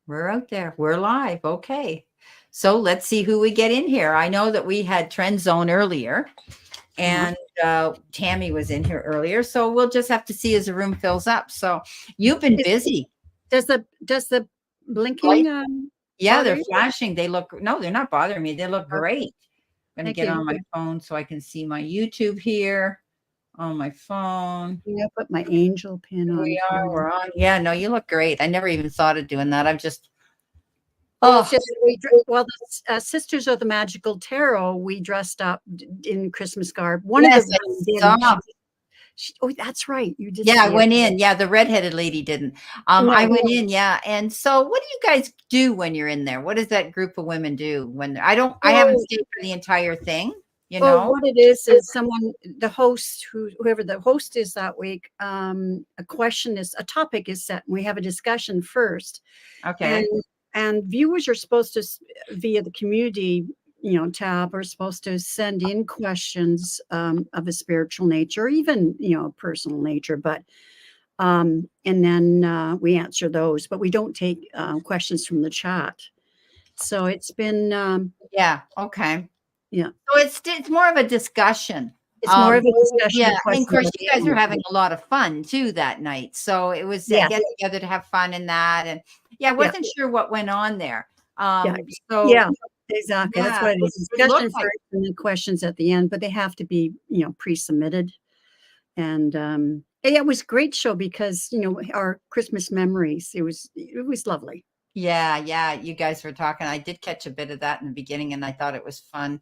We're out there. We're live. Okay. So let's see who we get in here. I know that we had Trend Zone earlier, and Tammy was in here earlier. So we'll just have to see as the room fills up. So you've been busy. Does the blinking yeah, they're flashing. They look, no, they're not bothering me. They look great. I'm going to get on my phone so I can see my YouTube here on my phone. Yeah, put my angel pin on. We're on. Yeah, no, you look great. I never even thought of doing that. I've just, well, the Sisters of the Magical Taro, we dressed up in Christmas garb. One of the oh, that's right. You did. Yeah, I went in. Yeah, the redheaded lady didn't. I went in. Yeah, and so what do you guys do when you're in there? What does that group of women do when I haven't stayed for the entire thing? You know, what it is someone, the host, whoever the host is that week, a topic is set, and we have a discussion first. Okay. And viewers are supposed to, via the community, tab, are supposed to send in questions of a spiritual nature, or even, personal nature, but and then we answer those, but we don't take questions from the chat. So it's been yeah, okay. Yeah. So it's more of a discussion. It's more of a discussion. Yeah, and of course you guys are having a lot of fun too that night. So it was a get together to have fun in that. And I wasn't sure what went on there. So exactly. That's what it is. Discussion first and then questions at the end, but they have to be, pre-submitted. And it was a great show because, our Christmas memories, it was lovely. Yeah, you guys were talking. I did catch a bit of that in the beginning, and I thought it was fun.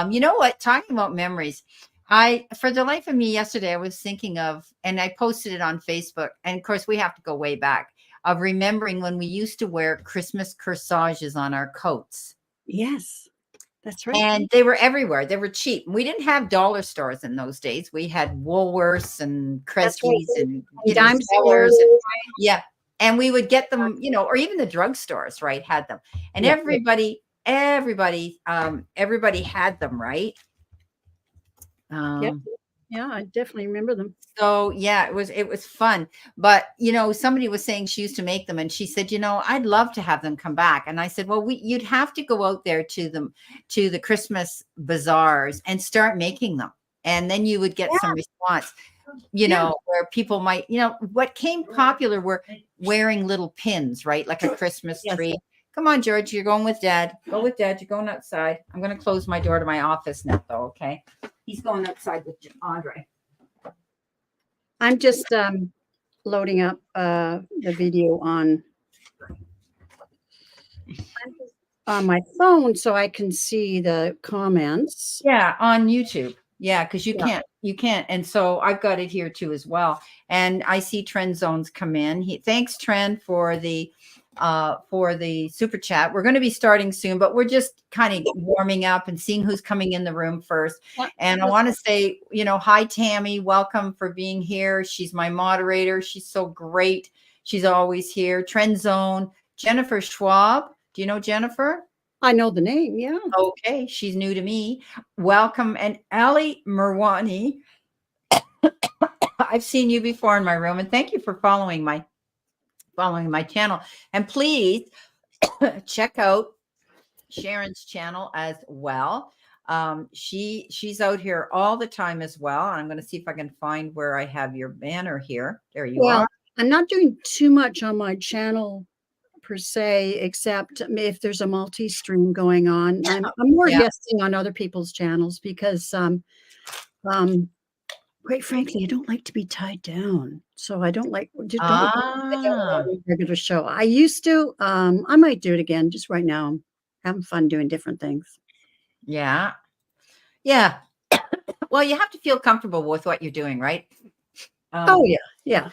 You know what? Talking about memories, for the life of me yesterday, I was thinking of, and I posted it on Facebook, and of course we have to go way back, of remembering when we used to wear Christmas corsages on our coats. Yes, that's right. And they were everywhere. They were cheap. We didn't have dollar stores in those days. We had Woolworths and Kresge's and dime stores. Yeah. And we would get them, or even the drugstores, right, had them. And everybody had them, right? Yeah, I definitely remember them. So yeah, it was fun. But somebody was saying she used to make them, and she said, I'd love to have them come back. And I said, well, you'd have to go out there to the Christmas bazaars and start making them, and then you would get some response. Where people might, what came popular were wearing little pins, right? Like a Christmas tree. Come on, George, you're going with Dad. Go with Dad. You're going outside. I'm going to close my door to my office now, though. Okay. He's going outside with Andre. I'm just loading up the video on my phone so I can see the comments. Yeah, on YouTube. Yeah, because you can't. And so I've got it here too as well. And I see Trend Zones come in. Thanks, Trend, for the super chat. We're going to be starting soon, but we're just kind of warming up and seeing who's coming in the room first. And I want to say, hi, Tammy. Welcome for being here. She's my moderator. She's so great. She's always here. Trend Zone. Jennifer Schwab. Do you know Jennifer? I know the name, yeah. Okay, she's new to me. Welcome. And Ali Merwani, I've seen you before in my room, and thank you for following my channel. And please check out Sharon's channel as well. She's out here all the time as well. I'm going to see if I can find where I have your banner here. There you are. I'm not doing too much on my channel per se, except if there's a multi-stream going on. I'm more guesting on other people's channels because quite frankly, I don't like to be tied down. So I don't like a regular show. I used to, I might do it again. Just right now, I'm having fun doing different things. Yeah. Well, you have to feel comfortable with what you're doing, right? Yeah.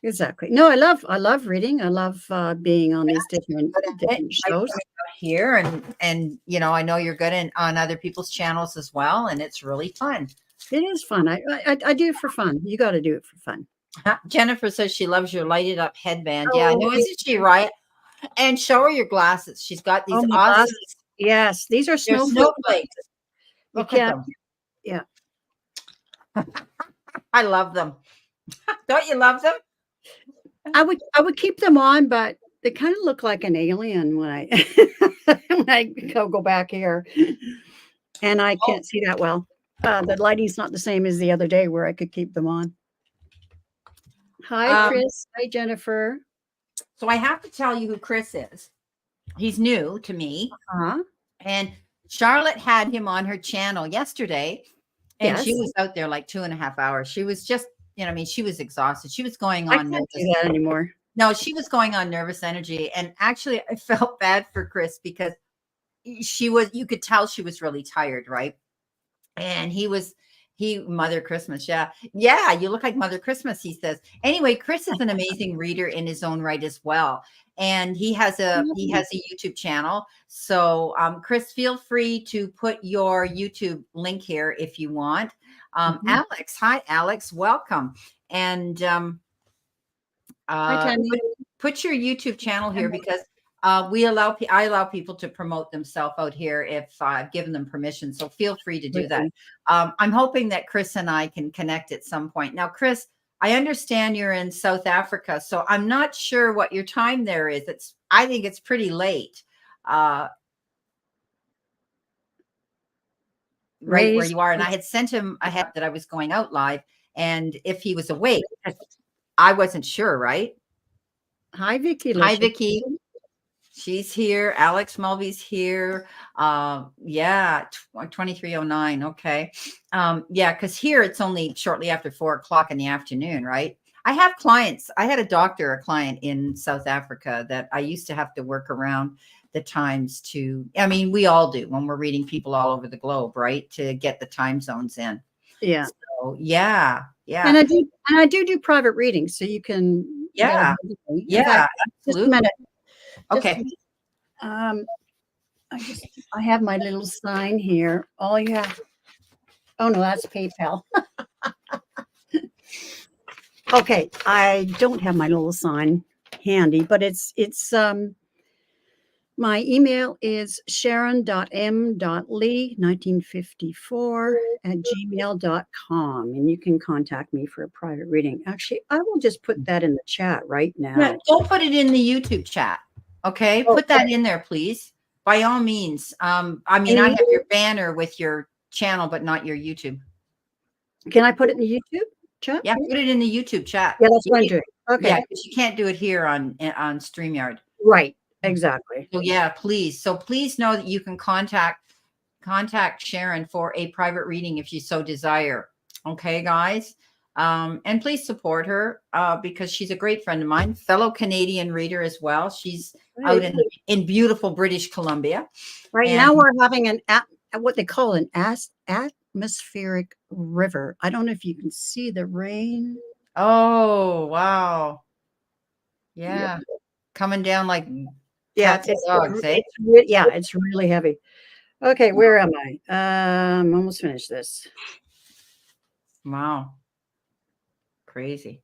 Exactly. No, I love reading. I love being on these different shows here, and I know you're good on other people's channels as well, and it's really fun. It is fun. I do it for fun. You got to do it for fun. Jennifer says she loves your lighted up headband. Yeah, I know, isn't she right? And show her your glasses. She's got these awesome glasses. Yes, these are snowflakes. Look at them. Yeah. I love them. Don't you love them? I would keep them on, but They kind of look like an alien when I when I go back here, and I Oh, can't see that well. The lighting's not the same as the other day where I could keep them on. Hi, um, Chris. Hi, Jennifer. so I have to tell you who Chris is. He's new to me. Huh? And Charlotte had him on her channel yesterday, and she Yes. was out there like 2.5 hours. She was just, I mean, she was exhausted. She was going I on can't do nervous. that anymore. No, she was going on nervous energy. And actually, I felt bad for Chris because you could tell she was really tired, right? And Mother Christmas. Yeah. Yeah. You look like Mother Christmas, he says. Anyway, Chris is an amazing reader in his own right as well. And he has a YouTube channel. So Chris, feel free to put your YouTube link here if you want. Alex, hi Alex, welcome. And Hi, Tammy. put your YouTube channel here because I allow people to promote themselves out here if I've given them permission. So feel free to do that. I'm hoping that Chris and I can connect at some point. Now, Chris, I understand you're in South Africa, so I'm not sure what your time there is. I think it's pretty late. Right where you are. And I had sent him ahead that I was going out live, and if he was awake, I wasn't sure, right? Hi, Vicky. Hi, Vicky. She's here. Alex Mulvey's here. Yeah, 2309. Okay. Yeah, because here it's only shortly after 4 o'clock in the afternoon, right? I have clients. I had a client in South Africa that I used to have to work around the times I mean, we all do when we're reading people all over the globe, right? To get the time zones in. Yeah. So, yeah. And I do private readings, so you can. Yeah. Yeah. Fact, just a minute. Okay. I have my little sign here. All you have. Oh no, that's PayPal. Okay, I don't have my little sign handy, but it's my email is sharon.m.lee1954@gmail.com, and you can contact me for a private reading. Actually, I will just put that in the chat right now. Yeah, don't put it in the YouTube chat. Okay, put that in there, please. By all means. I mean, I have your banner with your channel, but not your YouTube. Can I put it in the YouTube chat? Yeah, put it in the YouTube chat. Yeah, that's what I'm doing. Okay. Yeah, because you can't do it here on StreamYard. Right. Exactly. So yeah, please. So please know that you can contact Sharon for a private reading if you so desire. Okay, guys. And please support her because she's a great friend of mine, fellow Canadian reader as well. She's out in beautiful British Columbia. Right now we're having what they call an atmospheric river. I don't know if you can see the rain. Oh, wow. Yeah. Coming down like cats and dogs, eh? Yeah, it's really heavy. Okay, where am I? I'm almost finished this. Wow. Crazy.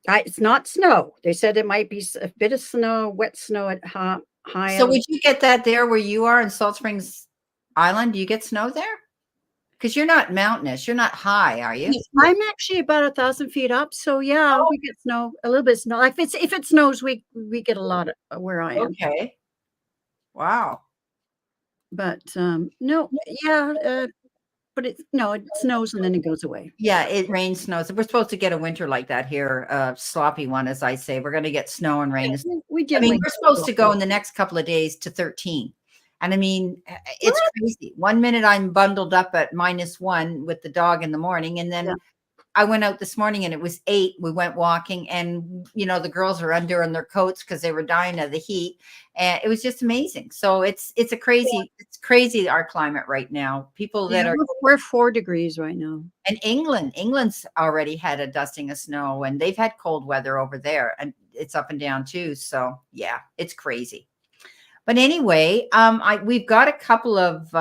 It's not snow. They said it might be a bit of snow, wet snow at high. So would you get that there where you are in Salt Springs Island? Do you get snow there? Because you're not mountainous. You're not high, are you? I'm actually about 1,000 feet up. So yeah, we get snow, a little bit of snow. Like if it snows, we get a lot of where I am. Okay. Wow. But no, yeah, but it snows and then it goes away. Yeah, it rains, snows. We're supposed to get a winter like that here, sloppy one, as I say. We're going to get snow and rain. We're supposed to go in the next couple of days to 13. And I mean, it's crazy. 1 minute I'm bundled up at -1 with the dog in the morning. And then I went out this morning and it was 8. We went walking and, the girls are under in their coats because they were dying of the heat. And it was just amazing. So it's it's crazy, our climate right now. People we're 4 degrees right now. And England's already had a dusting of snow and they've had cold weather over there and it's up and down too. So yeah, it's crazy. But anyway, we've got a couple of,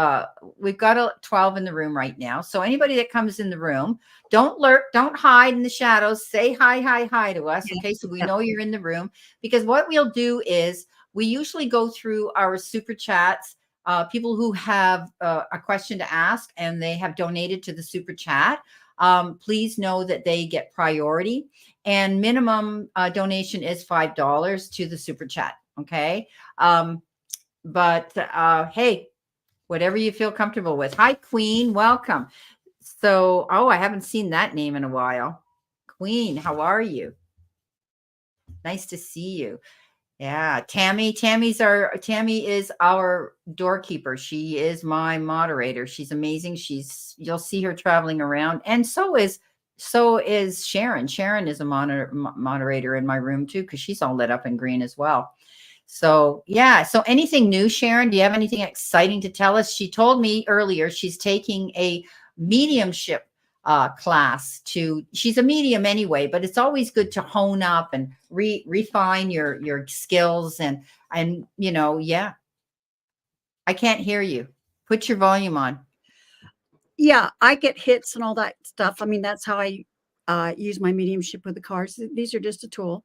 we've got 12 in the room right now. So anybody that comes in the room, don't lurk, don't hide in the shadows. Say hi to us. Okay, so we know you're in the room. Because what we'll do is we usually go through our super chats, people who have a question to ask and they have donated to the super chat. Please know that they get priority and minimum donation is $5 to the super chat. Okay. But hey, whatever you feel comfortable with. Hi, Queen. Welcome. So, I haven't seen that name in a while. Queen, how are you? Nice to see you. Yeah, Tammy. Tammy is our doorkeeper. She is my moderator. She's amazing. You'll see her traveling around, and so is Sharon. Sharon is a moderator in my room too, because she's all lit up in green as well. So yeah. So anything new, Sharon? Do you have anything exciting to tell us? She told me earlier she's taking a mediumship class. She's a medium anyway, but it's always good to hone up and refine your skills and yeah. I can't hear you. Put your volume on. Yeah, I get hits and all that stuff. I mean, that's how I use my mediumship with the cards. These are just a tool.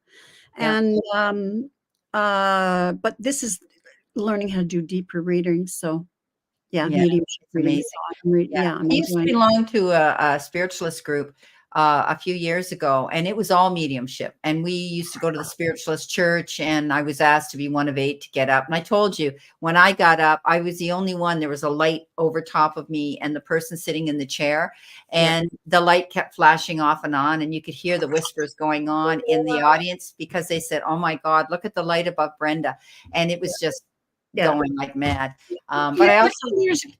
Yeah. And but this is learning how to do deeper readings. So yeah, Yeah, mediumship it's readings. amazing. Yeah, I'm I used to enjoying it. belong to a spiritualist group a few years ago, and it was all mediumship. And we used to go to the spiritualist church, and I was asked to be one of 8 to get up. And I told you, when I got up, I was the only one. There was a light over top of me and the person sitting in the chair, and the light kept flashing off and on, and you could hear the whispers going on in the audience because they said, "Oh my God, look at the light above Brenda." And it was just going like mad. But I also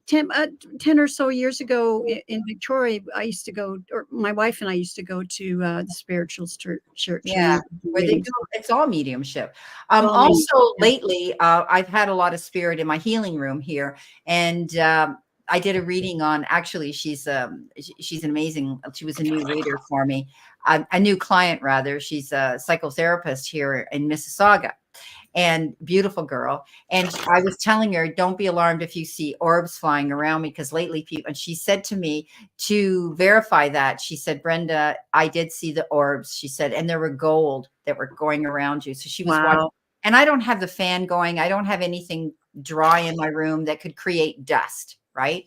10 or so years ago in Victoria, I used to go, or my wife and I used to go to the spirituals church. Yeah, where they do it's all mediumship. All Also lately, I've had a lot of spirit in my healing room here, and I did a reading on. Actually, she's an amazing. She was a new reader for me, a new client rather. She's a psychotherapist here in Mississauga, and beautiful girl. And I was telling her, don't be alarmed if you see orbs flying around me, because lately people, and she said to me to verify that, she said, Brenda, I did see the orbs. She said, and there were gold that were going around you. So she was watching, and I don't have the fan going. I don't have anything dry in my room that could create dust. Right.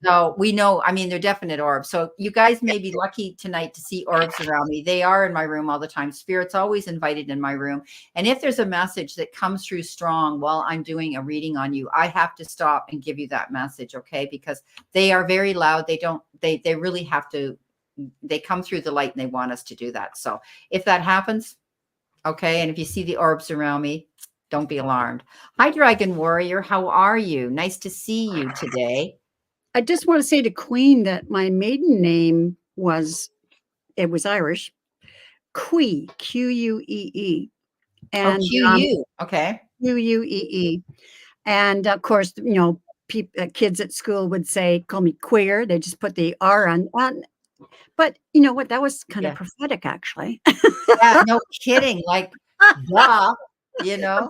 So we know, I mean, they're definite orbs. So you guys may be lucky tonight to see orbs around me. They are in my room all the time. Spirit's always invited in my room. And if there's a message that comes through strong while I'm doing a reading on you, I have to stop and give you that message. Okay. Because they are very loud. They really have to, they come through the light and they want us to do that. So if that happens, okay. And if you see the orbs around me, don't be alarmed. Hi, Dragon Warrior. How are you? Nice to see you today. I just want to say to Queen that my maiden name was Irish. Quee, Quee. And Q-U. Okay. Quee. And of course, kids at school would say, call me queer. They just put the R on. But you know what? That was kind of prophetic, actually. Yeah, no kidding. Like, duh.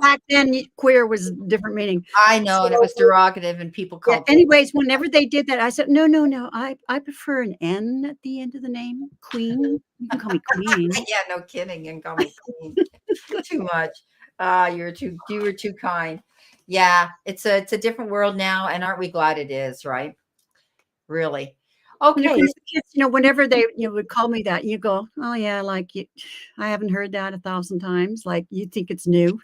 Back then, queer was a different meaning. I know, and it was derogative, and people called. Yeah, anyways, whenever they did that, I said, no. I prefer an N at the end of the name. Queen. You can call me Queen. Yeah, no kidding, and call me Queen. Too much. You were too kind. Yeah, it's a different world now, and aren't we glad it is? Right? Really. Okay. Kids, whenever they would call me that, you go, oh yeah, like I haven't heard that 1,000 times. Like you think it's new.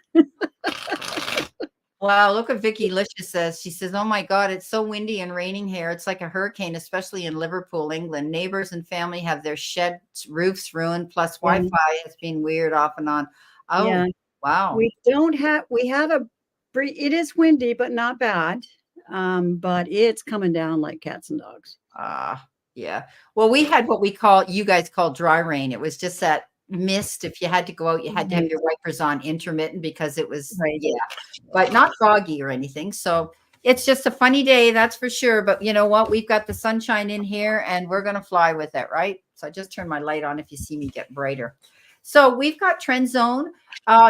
Wow, look what Vicky Licious says. She says, oh my God, it's so windy and raining here. It's like a hurricane, especially in Liverpool, England. Neighbors and family have their shed roofs ruined, plus Wi-Fi has been weird off and on. Oh, yeah. Wow. It is windy, but not bad. But it's coming down like cats and dogs. Yeah. Well, we had what you guys call dry rain. It was just that mist. If you had to go out, you had to have your wipers on intermittent because it was, but not foggy or anything. So it's just a funny day, that's for sure. But you know what? We've got the sunshine in here and we're going to fly with it, right? So I just turned my light on if you see me get brighter. So we've got Trend Zone.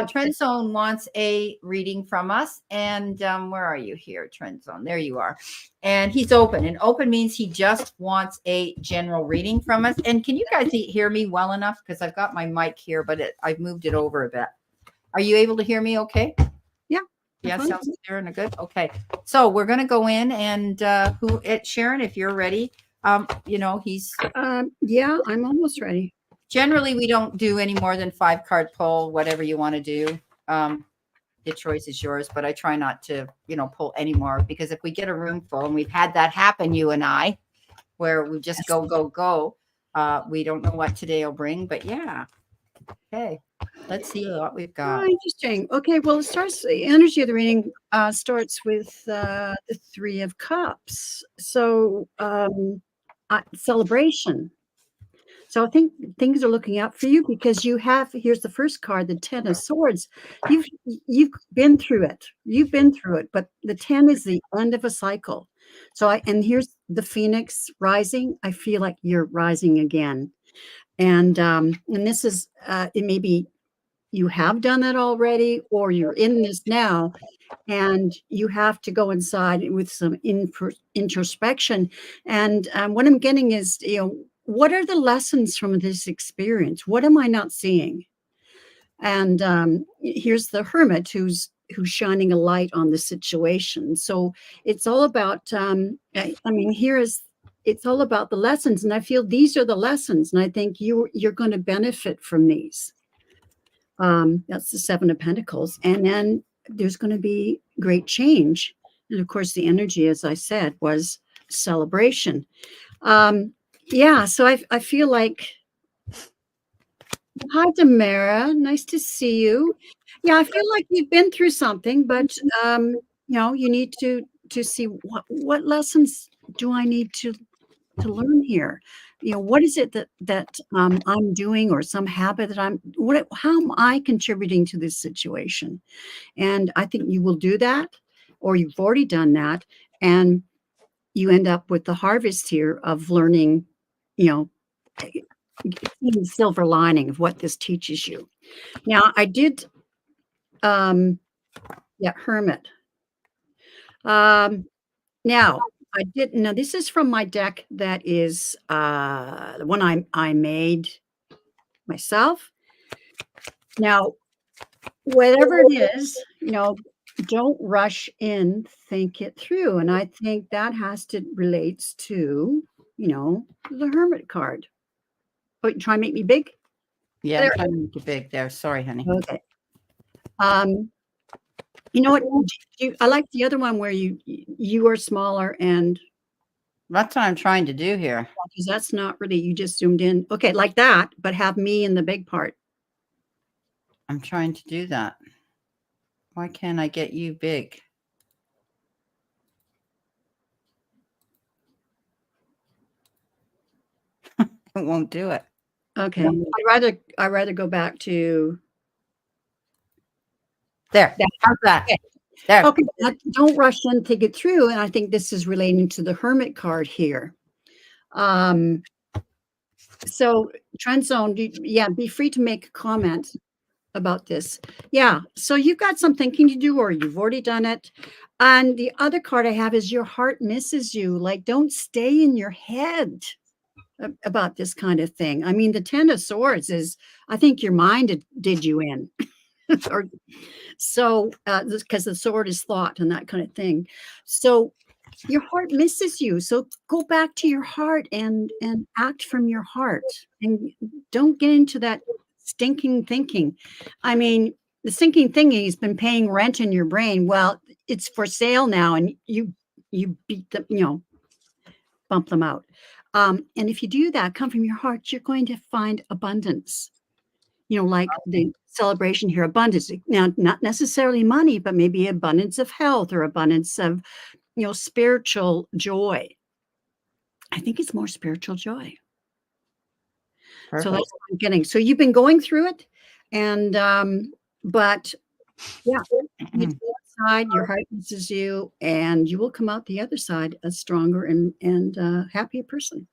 Trend Zone wants a reading from us. And where are you here, Trend Zone? There you are. And he's open. And open means he just wants a general reading from us. And can you guys hear me well enough? Because I've got my mic here, but I've moved it over a bit. Are you able to hear me okay? Yeah. Yeah, sounds clear and good. Okay. So we're going to go in and Sharon, if you're ready, he's. Yeah, I'm almost ready. Generally, we don't do any more than 5-card pull, whatever you want to do. the choice is yours, but I try not to, pull anymore, because if we get a room full, and we've had that happen, you and I, where we just go, go, go, we don't know what today will bring, but yeah. Okay. Let's see what we've got. Oh, interesting. Okay, well, the energy of the reading starts with the Three of Cups. So, celebration. So I think things are looking out for you, because here's the first card, the Ten of Swords. You've been through it. You've been through it, but the 10 is the end of a cycle. And here's the Phoenix rising. I feel like you're rising again. And this is, it may be you have done that already, or you're in this now, and you have to go inside with some introspection. And what I'm getting is, what are the lessons from this experience? What am I not seeing? And here's the Hermit who's shining a light on the situation. So it's all about, it's all about the lessons. And I feel these are the lessons. And I think you're going to benefit from these. That's the Seven of Pentacles. And then there's going to be great change. And of course, the energy, as I said, was celebration. So I feel like, hi, Tamara. Nice to see you. Yeah, I feel like you've been through something, but you need to see what lessons do I need to learn here. What is it that I'm doing, or some habit that how am I contributing to this situation? And I think you will do that, or you've already done that, and you end up with the harvest here of learning, seeing the silver lining of what this teaches you. Now, I did, Hermit. Now, this is from my deck that is the one I made myself. Now, whatever it is, don't rush in, think it through. And I think that relates to, the Hermit card. Oh, you try to make me big? Yeah, I'm trying to make you big there. Sorry, honey. Okay. You know what? I like the other one where you are smaller, and that's what I'm trying to do here. Because that's not really, you just zoomed in. Okay, like that, but have me in the big part. I'm trying to do that. Why can't I get you big? It won't do it. Okay. I'd rather go back to there. How's that? Okay. There. Okay. Don't rush in, think it through. And I think this is relating to the Hermit card here. So Trend Zone, be free to make a comment about this. Yeah. So you've got some thinking to do, or you've already done it. And the other card I have is your heart misses you. Like, don't stay in your head about this kind of thing. I mean, the Ten of Swords is, I think your mind did you in. So, because the sword is thought and that kind of thing. So your heart misses you. So go back to your heart and act from your heart, and don't get into that stinking thinking. I mean, the stinking thinking has been paying rent in your brain. Well, it's for sale now, and you beat them, bump them out. And if you do that, come from your heart, you're going to find abundance. Like the celebration here, abundance. Now, not necessarily money, but maybe abundance of health, or abundance of, spiritual joy. I think it's more spiritual joy. Perfect. So that's what I'm getting. So you've been going through it, and but yeah, you go outside, your heart misses you, and you will come out the other side a stronger and happier person.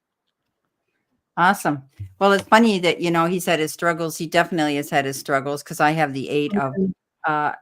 Awesome. Well, it's funny that, he's had his struggles. He definitely has had his struggles, because I have the 8 of, 9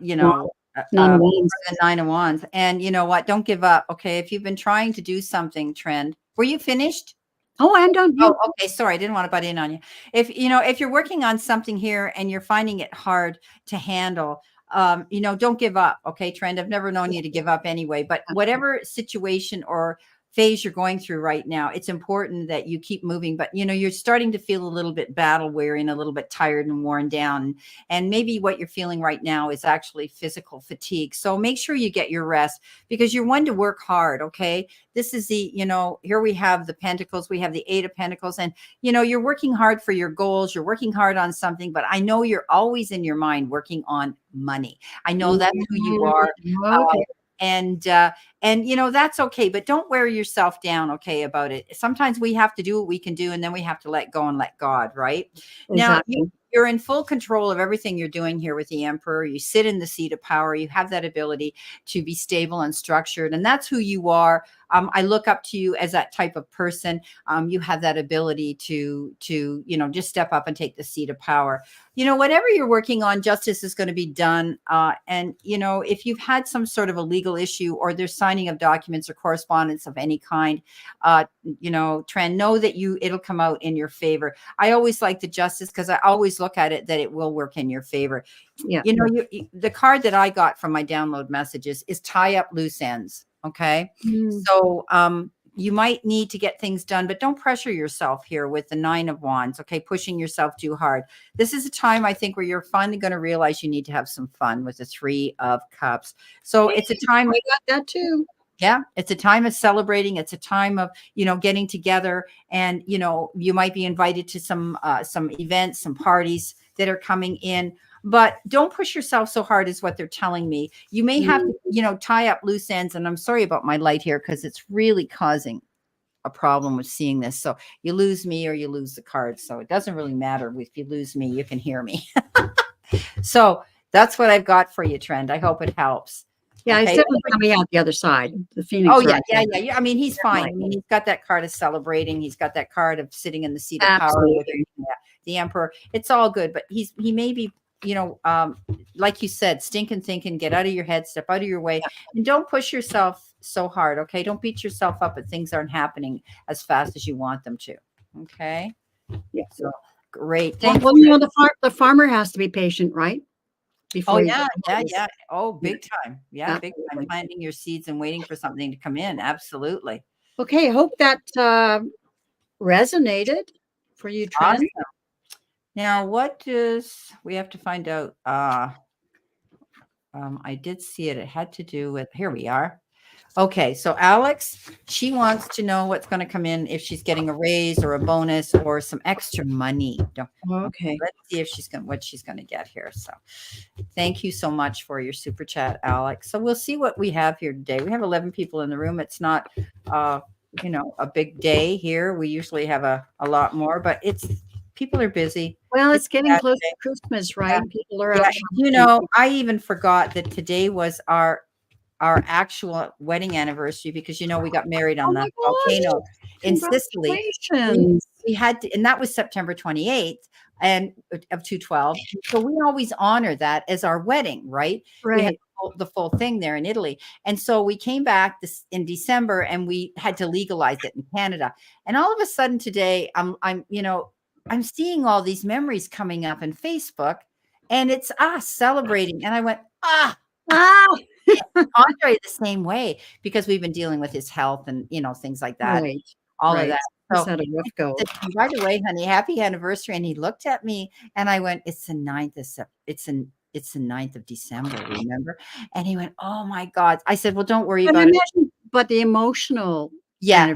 of Wands. And you know what? Don't give up. Okay. If you've been trying to do something, Trend, were you finished? Oh, I'm done. Oh, okay. Sorry. I didn't want to butt in on you. If you're working on something here and you're finding it hard to handle, don't give up. Okay, Trend. I've never known you to give up anyway, but whatever situation or phase you're going through right now, it's important that you keep moving. But, you're starting to feel a little bit battle weary and a little bit tired and worn down. And maybe what you're feeling right now is actually physical fatigue. So make sure you get your rest, because you're one to work hard. Okay. This is here we have the Pentacles, we have the Eight of Pentacles, and, you're working hard for your goals. You're working hard on something, but I know you're always in your mind working on money. I know that's who you are. Okay. And that's okay, but don't wear yourself down, okay, about it. Sometimes we have to do what we can do, and then we have to let go and let God, right? Exactly. Now, you're in full control of everything you're doing here with the Emperor. You sit in the seat of power. You have that ability to be stable and structured, and that's who you are. I look up to you as that type of person. You have that ability to just step up and take the seat of power. Whatever you're working on, justice is going to be done. And if you've had some sort of a legal issue, or there's signing of documents or correspondence of any kind, Tran, know that it'll come out in your favor. I always like the justice, because I always look at it that it will work in your favor. Yeah. The card that I got from my download messages is tie up loose ends. Okay. So, you might need to get things done, but don't pressure yourself here with the Nine of Wands. Okay. Pushing yourself too hard. This is a time, I think, where you're finally going to realize you need to have some fun with the Three of Cups. So it's a time. I got that too. Yeah. It's a time of celebrating. It's a time of, getting together, and, you might be invited to some events, some parties that are coming in. But don't push yourself so hard, is what they're telling me. You may have to, tie up loose ends. And I'm sorry about my light here, because it's really causing a problem with seeing this. So you lose me or you lose the card. So it doesn't really matter. If you lose me, you can hear me. So that's what I've got for you, Trend. I hope it helps. Yeah, Okay? it's definitely coming out the other side. The Phoenix. Oh, yeah. I mean, he's fine. I mean, he's got that card of celebrating. He's got that card of sitting in the seat of power with the Emperor. It's all good. But he may be, like you said, stinking thinking, get out of your head, step out of your way, and don't push yourself so hard. Okay. Don't beat yourself up if things aren't happening as fast as you want them to. Okay. Yeah. So great. Thank Well, you. the farmer has to be patient, right? Oh, yeah. Oh, big time. Yeah. Big time. Planting your seeds and waiting for something to come in. Absolutely. Okay. I hope that resonated for you, Trent. Awesome. Now, we have to find out. I did see it. It had to do with, here we are. Okay. So Alex, she wants to know what's going to come in, if she's getting a raise or a bonus or some extra money. Okay. Let's see what she's going to get here. So thank you so much for your super chat, Alex. So we'll see what we have here today. We have 11 people in the room. It's not, a big day here. We usually have a lot more, but people are busy. Well, it's getting close to Christmas, right? Yeah. People are out. I even forgot that today was our actual wedding anniversary, because we got married on the volcano in Sicily. We had to, and that was September 28th and of 2012. So we always honor that as our wedding, right? We had the full thing there in Italy. And so we came back in December, and we had to legalize it in Canada. And all of a sudden today, I'm seeing all these memories coming up in Facebook, and it's us celebrating. And I went, Andre the same way, because we've been dealing with his health and, things like that. Right. All of that. So had a rough go. By the way, honey, happy anniversary. And he looked at me, and I went, it's the 9th of 9th of December, remember? And he went, oh my God. I said, well, don't worry about it. But the emotional. Yeah.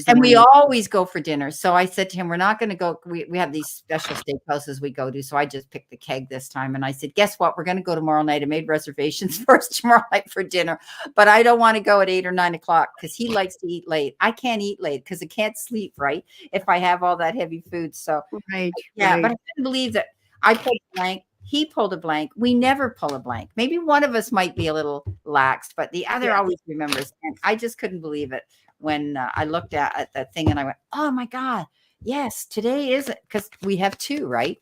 And we always go for dinner. So I said to him, we're not going to go. We have these special steakhouses we go to. So I just picked the Keg this time. And I said, guess what? We're going to go tomorrow night. I made reservations first tomorrow night for dinner, but I don't want to go at 8 or 9 o'clock, because he likes to eat late. I can't eat late because I can't sleep, right, if I have all that heavy food. So but I couldn't believe that I pulled a blank. He pulled a blank. We never pull a blank. Maybe one of us might be a little lax, but the other always remembers. And I just couldn't believe it when I looked at that thing, and I went, oh my God, yes, today is it, because we have two, right?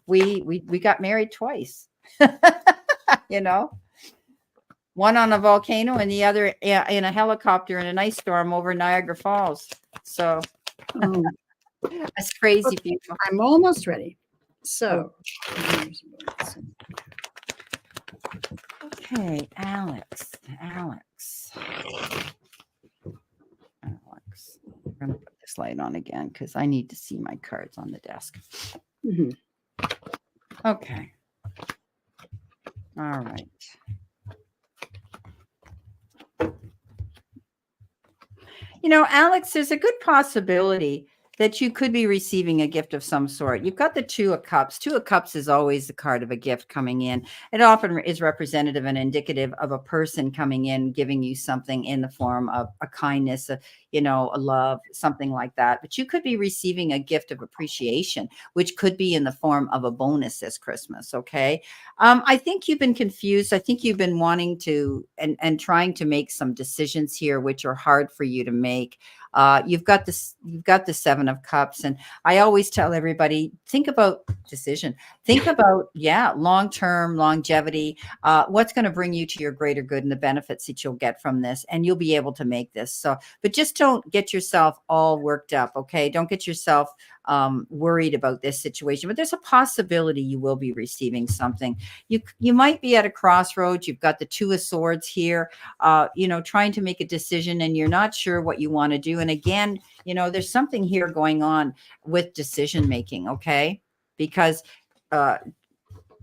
We got married twice, one on a volcano and the other in a helicopter in an ice storm over Niagara Falls. So that's crazy, people. I'm almost ready. So, okay, Alex. next light on again because I need to see my cards on the desk. Mhm. Okay. All right. You know, Alex, there's a good possibility that you could be receiving a gift of some sort. You've got the Two of Cups. Two of Cups is always the card of a gift coming in. It often is representative and indicative of a person coming in, giving you something in the form of a kindness, a love, something like that. But you could be receiving a gift of appreciation, which could be in the form of a bonus this Christmas. Okay. I think you've been confused. I think you've been wanting to and trying to make some decisions here, which are hard for you to make. You've got the Seven of Cups, and I always tell everybody, think about decision. Think about, long-term longevity, what's going to bring you to your greater good and the benefits that you'll get from this, and you'll be able to make this. So, but just don't get yourself all worked up, okay? Don't get yourself worried about this situation, but there's a possibility you will be receiving something. You might be at a crossroads. You've got the Two of Swords here, trying to make a decision and you're not sure what you want to do. And again, there's something here going on with decision making, okay? Because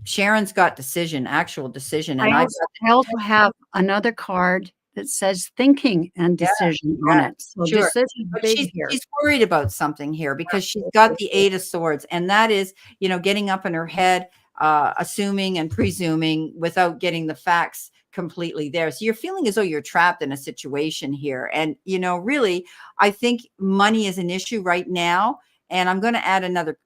Sharon's got actual decision. And I also have another card that says thinking and decision on it. So sure. decision But big she's here. worried about something here because she's got the Eight of Swords, and that is, getting up in her head, assuming and presuming without getting the facts completely there. So you're feeling as though you're trapped in a situation here. And, really, I think money is an issue right now. And I'm going to add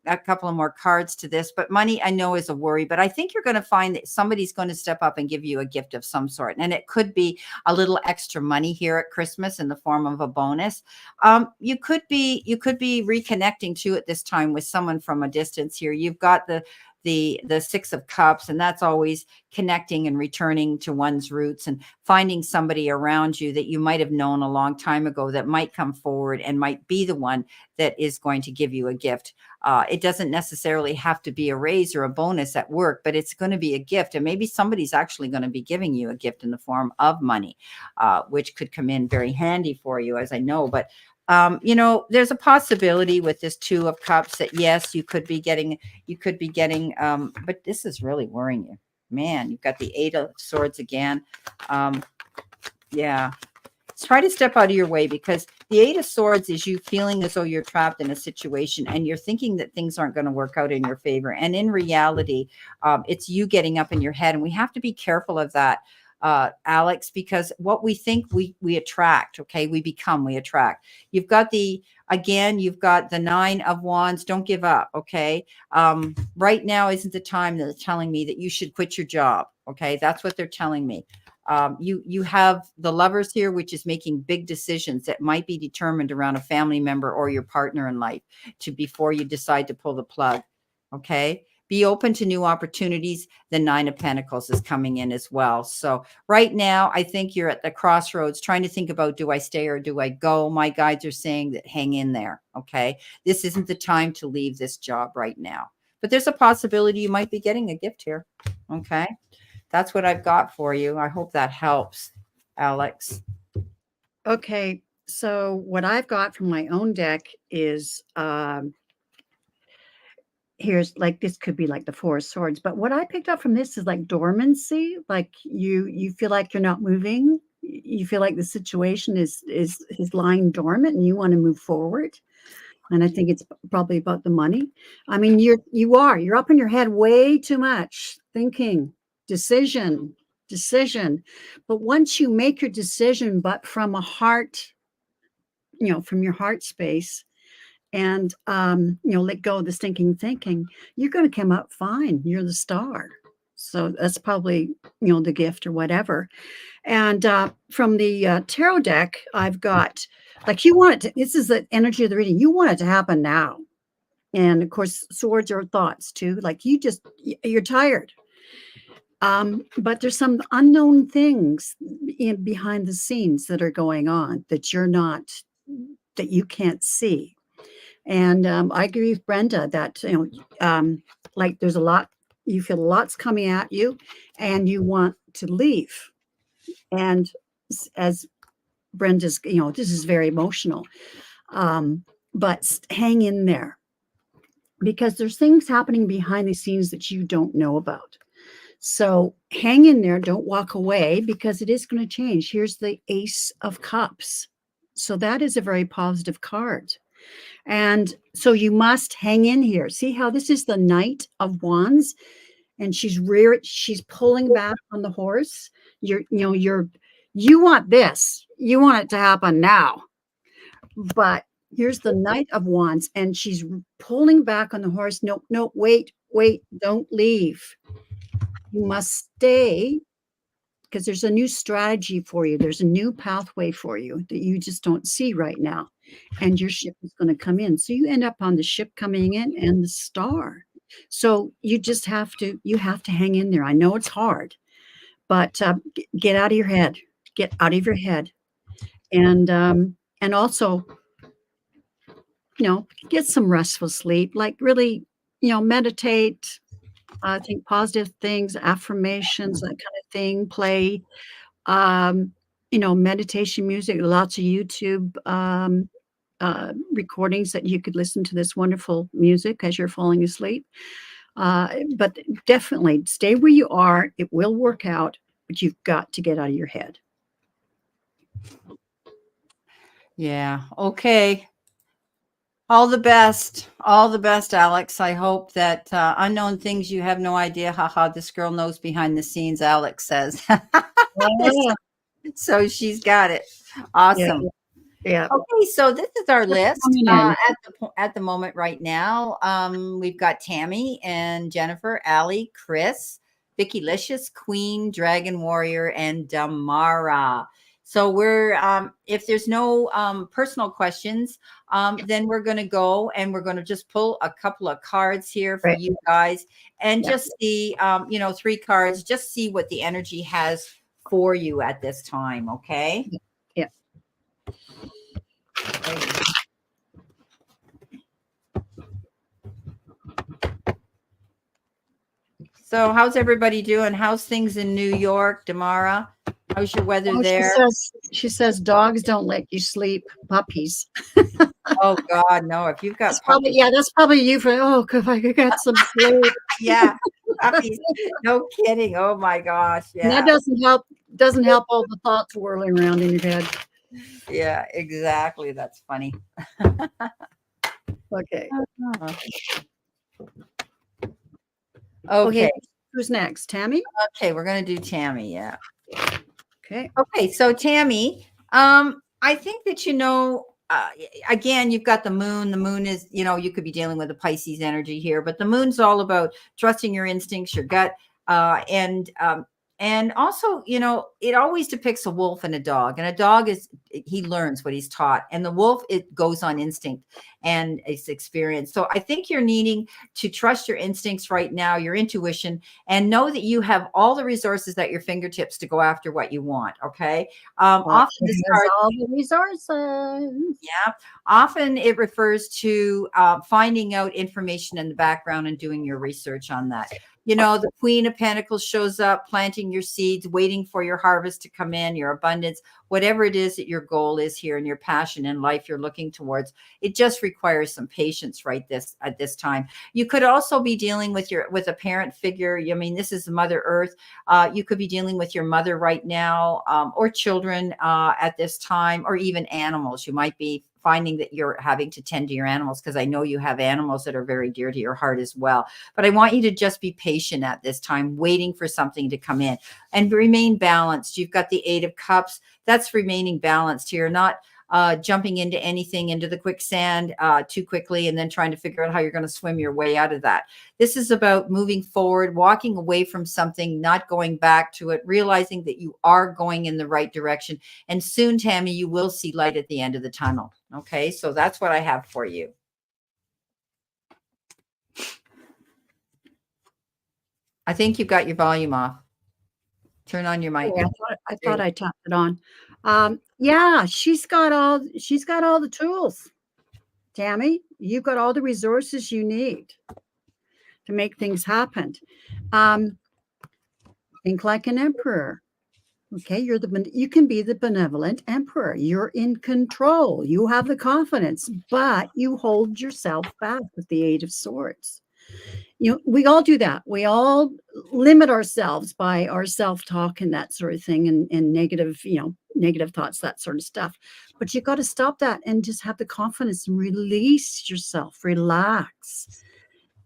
a couple of more cards to this, but money I know is a worry, but I think you're going to find that somebody's going to step up and give you a gift of some sort. And it could be a little extra money here at Christmas in the form of a bonus. You could be reconnecting too at this time with someone from a distance here. You've got the Six of Cups, and that's always connecting and returning to one's roots and finding somebody around you that you might have known a long time ago that might come forward and might be the one that is going to give you a gift. It doesn't necessarily have to be a raise or a bonus at work, but it's going to be a gift. And maybe somebody's actually going to be giving you a gift in the form of money, which could come in very handy for you, as I know. But there's a possibility with this Two of Cups that yes, you could be getting, but this is really worrying you, man. You've got the Eight of Swords again. Try to step out of your way, because the Eight of Swords is you feeling as though you're trapped in a situation and you're thinking that things aren't going to work out in your favor. And in reality, it's you getting up in your head. And we have to be careful of that, Alex, because what we think we attract, okay, we attract. You've got the Nine of Wands. Don't give up, okay? Right now isn't the time that they're telling me that you should quit your job, okay? That's what they're telling me. You have the Lovers here, which is making big decisions that might be determined around a family member or your partner in life before you decide to pull the plug, okay? Be open to new opportunities. The Nine of Pentacles is coming in as well. So right now, I think you're at the crossroads trying to think about, do I stay or do I go? My guides are saying that hang in there, okay? This isn't the time to leave this job right now. But there's a possibility you might be getting a gift here, okay? That's what I've got for you. I hope that helps, Alex. Okay, so what I've got from my own deck is here's like, this could be like the Four of Swords, but what I picked up from this is like dormancy, like you feel like you're not moving. You feel like the situation is lying dormant and you want to move forward. And I think it's probably about the money. I mean, you're up in your head way too much, thinking, decision. But once you make your decision, but from a heart, from your heart space, and let go of the stinking thinking, you're going to come up fine. You're the star. So that's probably, the gift or whatever. And from the tarot deck, I've got, like, you want it to, this is the energy of the reading. You want it to happen now. And of course, swords are thoughts too. Like you're tired. But there's some unknown things behind the scenes that are going on that you can't see. And I agree with Brenda that, like there's a lot, you feel lots coming at you and you want to leave. And as Brenda's, this is very emotional. but hang in there, because there's things happening behind the scenes that you don't know about. So hang in there, don't walk away, because it is going to change. Here's the Ace of Cups. So that is a very positive card. And so you must hang in here. See how this is the Knight of Wands, and she's pulling back on the horse. You want this. You want it to happen now. But here's the Knight of Wands, and she's pulling back on the horse. No, no, wait, don't leave. You must stay, because there's a new strategy for you. There's a new pathway for you that you just don't see right now. And your ship is going to come in. So you end up on the ship coming in and the star. So you have to hang in there. I know it's hard, but get out of your head. Get out of your head. And also, get some restful sleep, like really, meditate, think positive things, affirmations, that kind of thing, play, meditation music, lots of YouTube recordings that you could listen to this wonderful music as you're falling asleep. But definitely stay where you are. It will work out, but you've got to get out of your head. Yeah. Okay. All the best, Alex. I hope that unknown things you have no idea. Haha, this girl knows behind the scenes, Alex says. So she's got it. Awesome. Yeah. Okay, so this is our list at the moment right now. We've got Tammy and Jennifer, Allie, Chris, Vicky Licious, Queen, Dragon Warrior, and Damara. So we're if there's no personal questions, then we're going to go and we're going to just pull a couple of cards here for you guys, and just see 3 cards, just see what the energy has for you at this time. Okay. Yeah. So how's everybody doing? How's things in New York, Damara? How's your weather there? She says dogs don't let you sleep. Puppies. Oh God, no! If you've got puppies, that's probably you for. Oh, if I could get some sleep. Yeah, puppies. No kidding. Oh my gosh. Yeah. And that doesn't help. Doesn't help all the thoughts whirling around in your head. Yeah, exactly. That's funny. Okay. Okay. Who's next? Tammy? Okay, we're going to do Tammy. Yeah. Okay. Okay, so Tammy, I think that, again, you've got the moon. The moon is, you could be dealing with a Pisces energy here, but the moon's all about trusting your instincts, your gut, and also, it always depicts a wolf and a dog. And a dog he learns what he's taught. And the wolf, it goes on instinct and its experience. So I think you're needing to trust your instincts right now, your intuition, and know that you have all the resources at your fingertips to go after what you want. Okay. Often this card, all the resources. Yeah. Often it refers to finding out information in the background and doing your research on that. The Queen of Pentacles shows up, planting your seeds, waiting for your harvest to come in, your abundance, whatever it is that your goal is here and your passion in life you're looking towards. It just requires some patience at this time. You could also be dealing with a parent figure. I mean, this is Mother Earth. You could be dealing with your mother right now, or children at this time, or even animals. You might be finding that you're having to tend to your animals, because I know you have animals that are very dear to your heart as well. But I want you to just be patient at this time, waiting for something to come in, and remain balanced. You've got the 8 of Cups. That's remaining balanced here, not jumping into anything, into the quicksand too quickly, and then trying to figure out how you're going to swim your way out of that. This is about moving forward, walking away from something, not going back to it, realizing that you are going in the right direction. And soon, Tammy, you will see light at the end of the tunnel. Okay, so that's what I have for you. I think you've got your volume off. Turn on your mic. Yeah, I thought I tapped it on. Yeah, she's got all the tools. Tammy, you've got all the resources you need to make things happen. Think like an emperor. Okay, you can be the benevolent emperor. You're in control. You have the confidence, but you hold yourself back with the Eight of Swords. We all do that. We all limit ourselves by our self-talk and that sort of thing, and negative, negative thoughts, that sort of stuff. But you got to stop that and just have the confidence and release yourself, relax,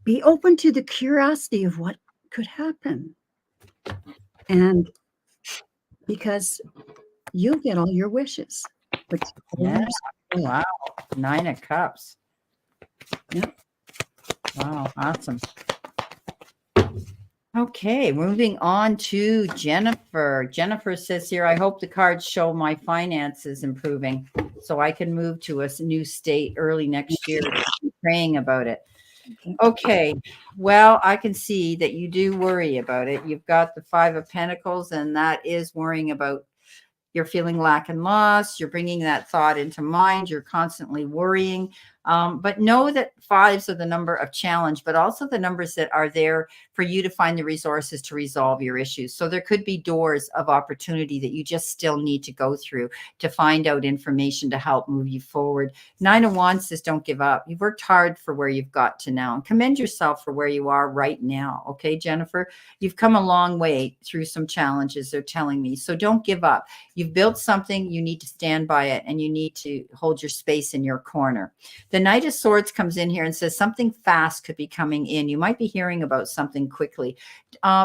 be open to the curiosity of what could happen. And because you'll get all your wishes. But yeah. Wow. 9 of Cups. Yep. Wow. Awesome. Okay, moving on to Jennifer. Jennifer says here, I hope the cards show my finances improving so I can move to a new state early next year. Praying about it. Okay, well, I can see that you do worry about it. You've got the 5 of Pentacles, and that is worrying about you're feeling lack and loss. You're bringing that thought into mind. You're constantly worrying. But know that 5s are the number of challenge, but also the numbers that are there for you to find the resources to resolve your issues. So there could be doors of opportunity that you just still need to go through to find out information to help move you forward. 9 of Wands says don't give up. You've worked hard for where you've got to now, and commend yourself for where you are right now. Okay, Jennifer, you've come a long way through some challenges, they're telling me. So don't give up. You've built something, you need to stand by it, and you need to hold your space in your corner. The Knight of Swords comes in here and says something fast could be coming in. You might be hearing about something quickly.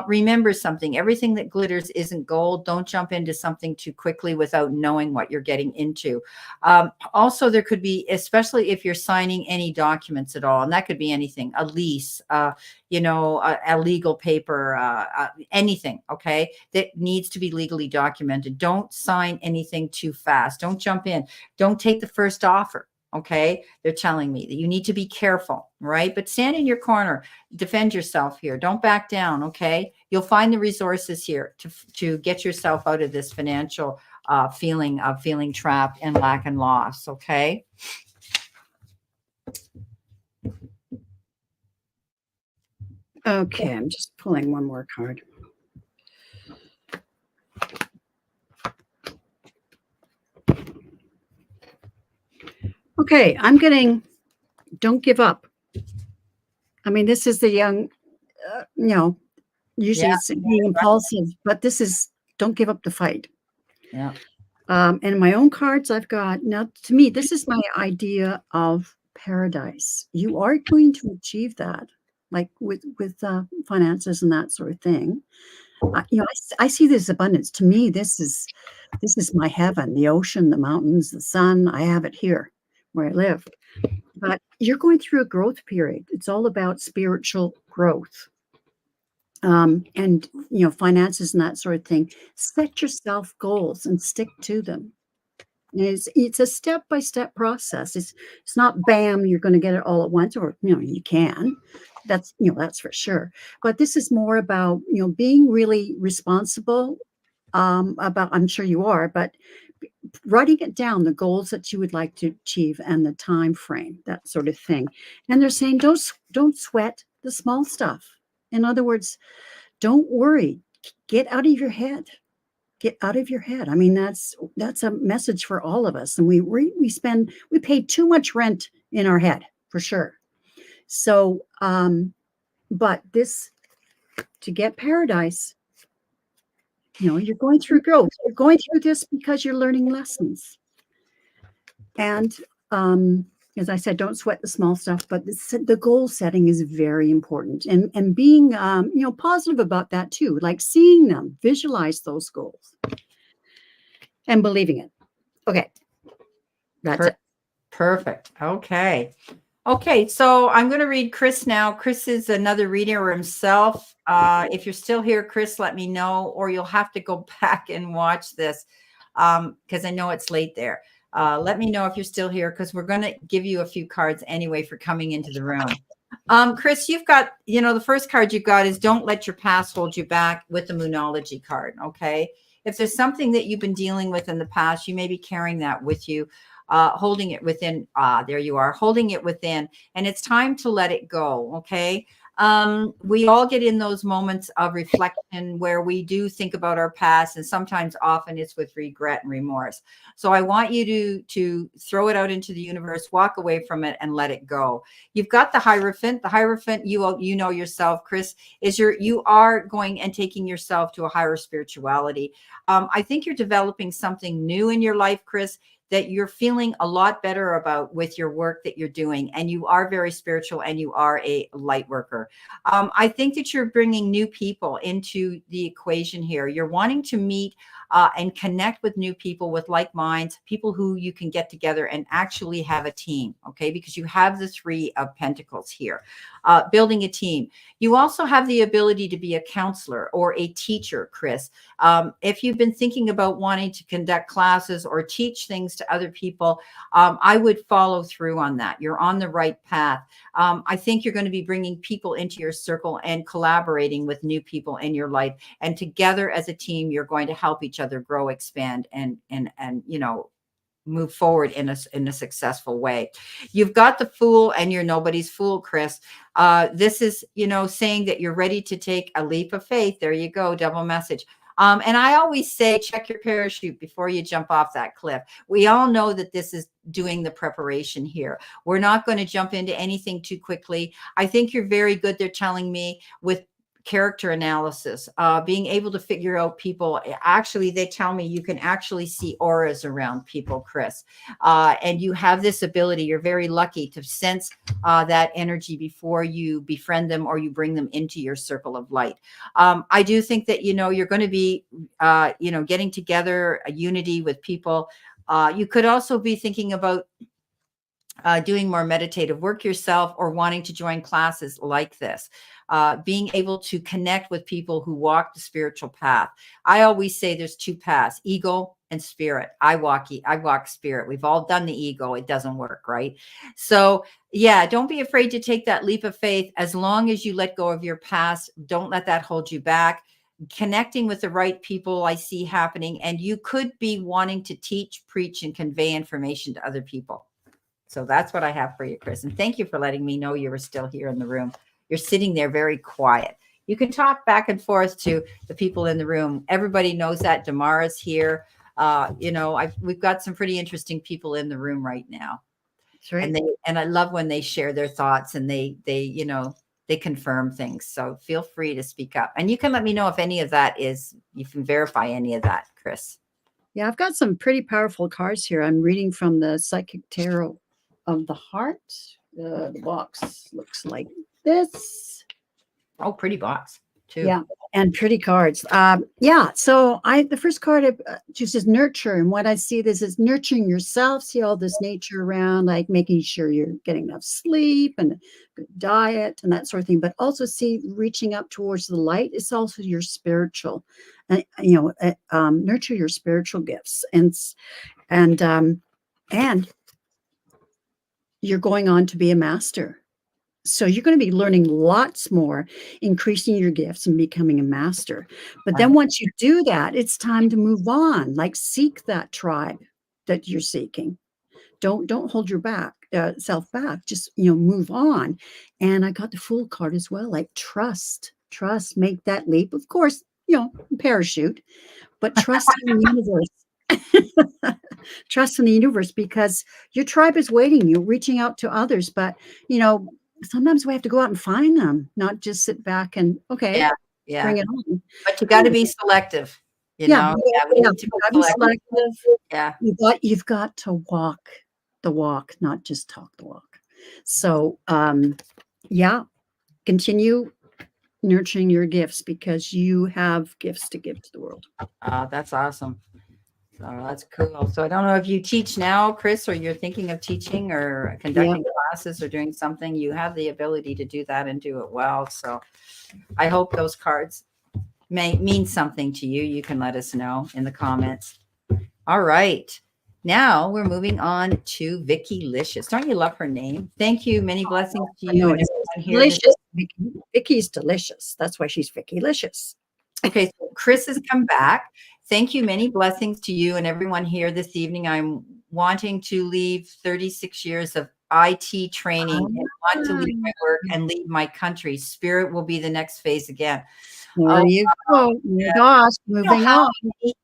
Remember something, everything that glitters isn't gold. Don't jump into something too quickly without knowing what you're getting into. Also, there could be, especially if you're signing any documents at all, and that could be anything, a lease, a legal paper, anything, okay, that needs to be legally documented. Don't sign anything too fast. Don't jump in. Don't take the first offer. Okay, they're telling me that you need to be careful, right? But stand in your corner, defend yourself here. Don't back down, okay? You'll find the resources here to get yourself out of this financial feeling trapped and lack and loss, okay? Okay, I'm just pulling one more card. Okay, I'm getting don't give up. I mean, this is the young, usually it's being impulsive, but this is don't give up the fight. Yeah. And my own cards I've got, now to me, this is my idea of paradise. You are going to achieve that, like with finances and that sort of thing. I see this abundance. To me, this is my heaven, the ocean, the mountains, the sun. I have it here where I live. But you're going through a growth period. It's all about spiritual growth. And finances and that sort of thing. Set yourself goals and stick to them. And it's a step-by-step process. It's not bam, you're going to get it all at once, or you can. That's for sure. But this is more about being really responsible about, I'm sure you are, but writing it down, the goals that you would like to achieve and the time frame, that sort of thing. And they're saying don't sweat the small stuff. In other words, don't worry. Get out of your head. Get out of your head. I mean, that's a message for all of us. And we pay too much rent in our head, for sure. So, but to get paradise, you're going through growth. You're going through this because you're learning lessons. And as I said, don't sweat the small stuff, but the goal setting is very important, and being positive about that too, like seeing them, visualize those goals, and believing it. Okay, that's it. Perfect. Okay, so I'm going to read Chris now. Chris is another reader himself. If you're still here, Chris, let me know, or you'll have to go back and watch this because I know it's late there. Let me know if you're still here, because we're going to give you a few cards anyway for coming into the room. Chris, you've got, the first card you've got is don't let your past hold you back, with the Moonology card. Okay. If there's something that you've been dealing with in the past, you may be carrying that with you, holding it within. There you are, holding it within, and it's time to let it go. Okay. We all get in those moments of reflection where we do think about our past, and sometimes often it's with regret and remorse. So I want you to throw it out into the universe, walk away from it, and let it go. You've got the Hierophant. The Hierophant, you know yourself, Chris, is you are going and taking yourself to a higher spirituality. I think you're developing something new in your life, Chris, that you're feeling a lot better about with your work that you're doing. And you are very spiritual, and you are a light worker. I think that you're bringing new people into the equation here. You're wanting to meet and connect with new people with like minds, people who you can get together and actually have a team, okay? Because you have the Three of Pentacles here, building a team. You also have the ability to be a counselor or a teacher, Chris. If you've been thinking about wanting to conduct classes or teach things to other people, I would follow through on that. You're on the right path. I think you're going to be bringing people into your circle and collaborating with new people in your life. And together as a team, you're going to help each other grow, expand, and move forward in a successful way. You've got the Fool, and you're nobody's fool, Chris. This is, saying that you're ready to take a leap of faith. There you go. Double message. And I always say, check your parachute before you jump off that cliff. We all know that this is doing the preparation here. We're not going to jump into anything too quickly. I think you're very good, they're telling me, with character analysis, being able to figure out people. Actually, they tell me you can actually see auras around people, Chris. And you have this ability. You're very lucky to sense that energy before you befriend them or you bring them into your circle of light. I do think that, you're going to be, getting together, a unity with people. You could also be thinking about doing more meditative work yourself, or wanting to join classes like this. Being able to connect with people who walk the spiritual path. I always say there's two paths, ego and spirit. I walk spirit. We've all done the ego. It doesn't work, right? So yeah, don't be afraid to take that leap of faith. As long as you let go of your past, don't let that hold you back. Connecting with the right people I see happening, and you could be wanting to teach, preach, and convey information to other people. So that's what I have for you, Chris. And thank you for letting me know you were still here in the room. You're sitting there very quiet. You can talk back and forth to the people in the room. Everybody knows that. Damara's here. We've got some pretty interesting people in the room right now. That's right. And I love when they share their thoughts, and they confirm things. So feel free to speak up. And you can let me know if any of that you can verify any of that, Chris. Yeah, I've got some pretty powerful cards here. I'm reading from the Psychic Tarot of the Heart. The box looks like this. Oh, pretty box too. Yeah, and pretty cards. So the first card just says nurture, and what I see this is nurturing yourself. See all this nature around, like making sure you're getting enough sleep and a good diet and that sort of thing. But also see reaching up towards the light. It's also your spiritual, nurture your spiritual gifts, and you're going on to be a master. So you're going to be learning lots more, increasing your gifts and becoming a master. But then once you do that, it's time to move on, like seek that tribe that you're seeking. Don't hold your self back, just, move on. And I got the Fool card as well, like trust, make that leap. Of course, parachute, but trust in the universe. Trust in the universe, because your tribe is waiting. You're reaching out to others, but, sometimes we have to go out and find them, not just sit back and, okay, bring it on. But you got to be selective. We need to be selective. Yeah. You've got to walk the walk, not just talk the walk. So, continue nurturing your gifts, because you have gifts to give to the world. That's awesome. So that's cool. So I don't know if you teach now, Chris, or you're thinking of teaching or conducting classes or doing something. You have the ability to do that and do it well. So I hope those cards may mean something to you. You can let us know in the comments. All right. Now we're moving on to Vicky Licious. Don't you love her name? Thank you. Many blessings to you and everyone here. Delicious. Vicky's delicious. That's why she's Vicky Licious. Okay, so Chris has come back. Thank you. Many blessings to you and everyone here this evening. I'm wanting to leave 36 years of IT training and want to leave my work Ah, and leave my country. Spirit will be the next phase again. there Oh, you wow. go. Oh my Yeah. gosh, You know moving how on.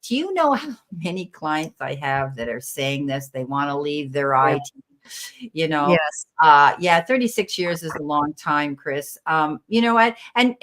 do you know how many clients I have that are saying this? They want to leave their Yeah. IT, you know. Yes. Yeah, 36 years is a long time, Chris. You know what? And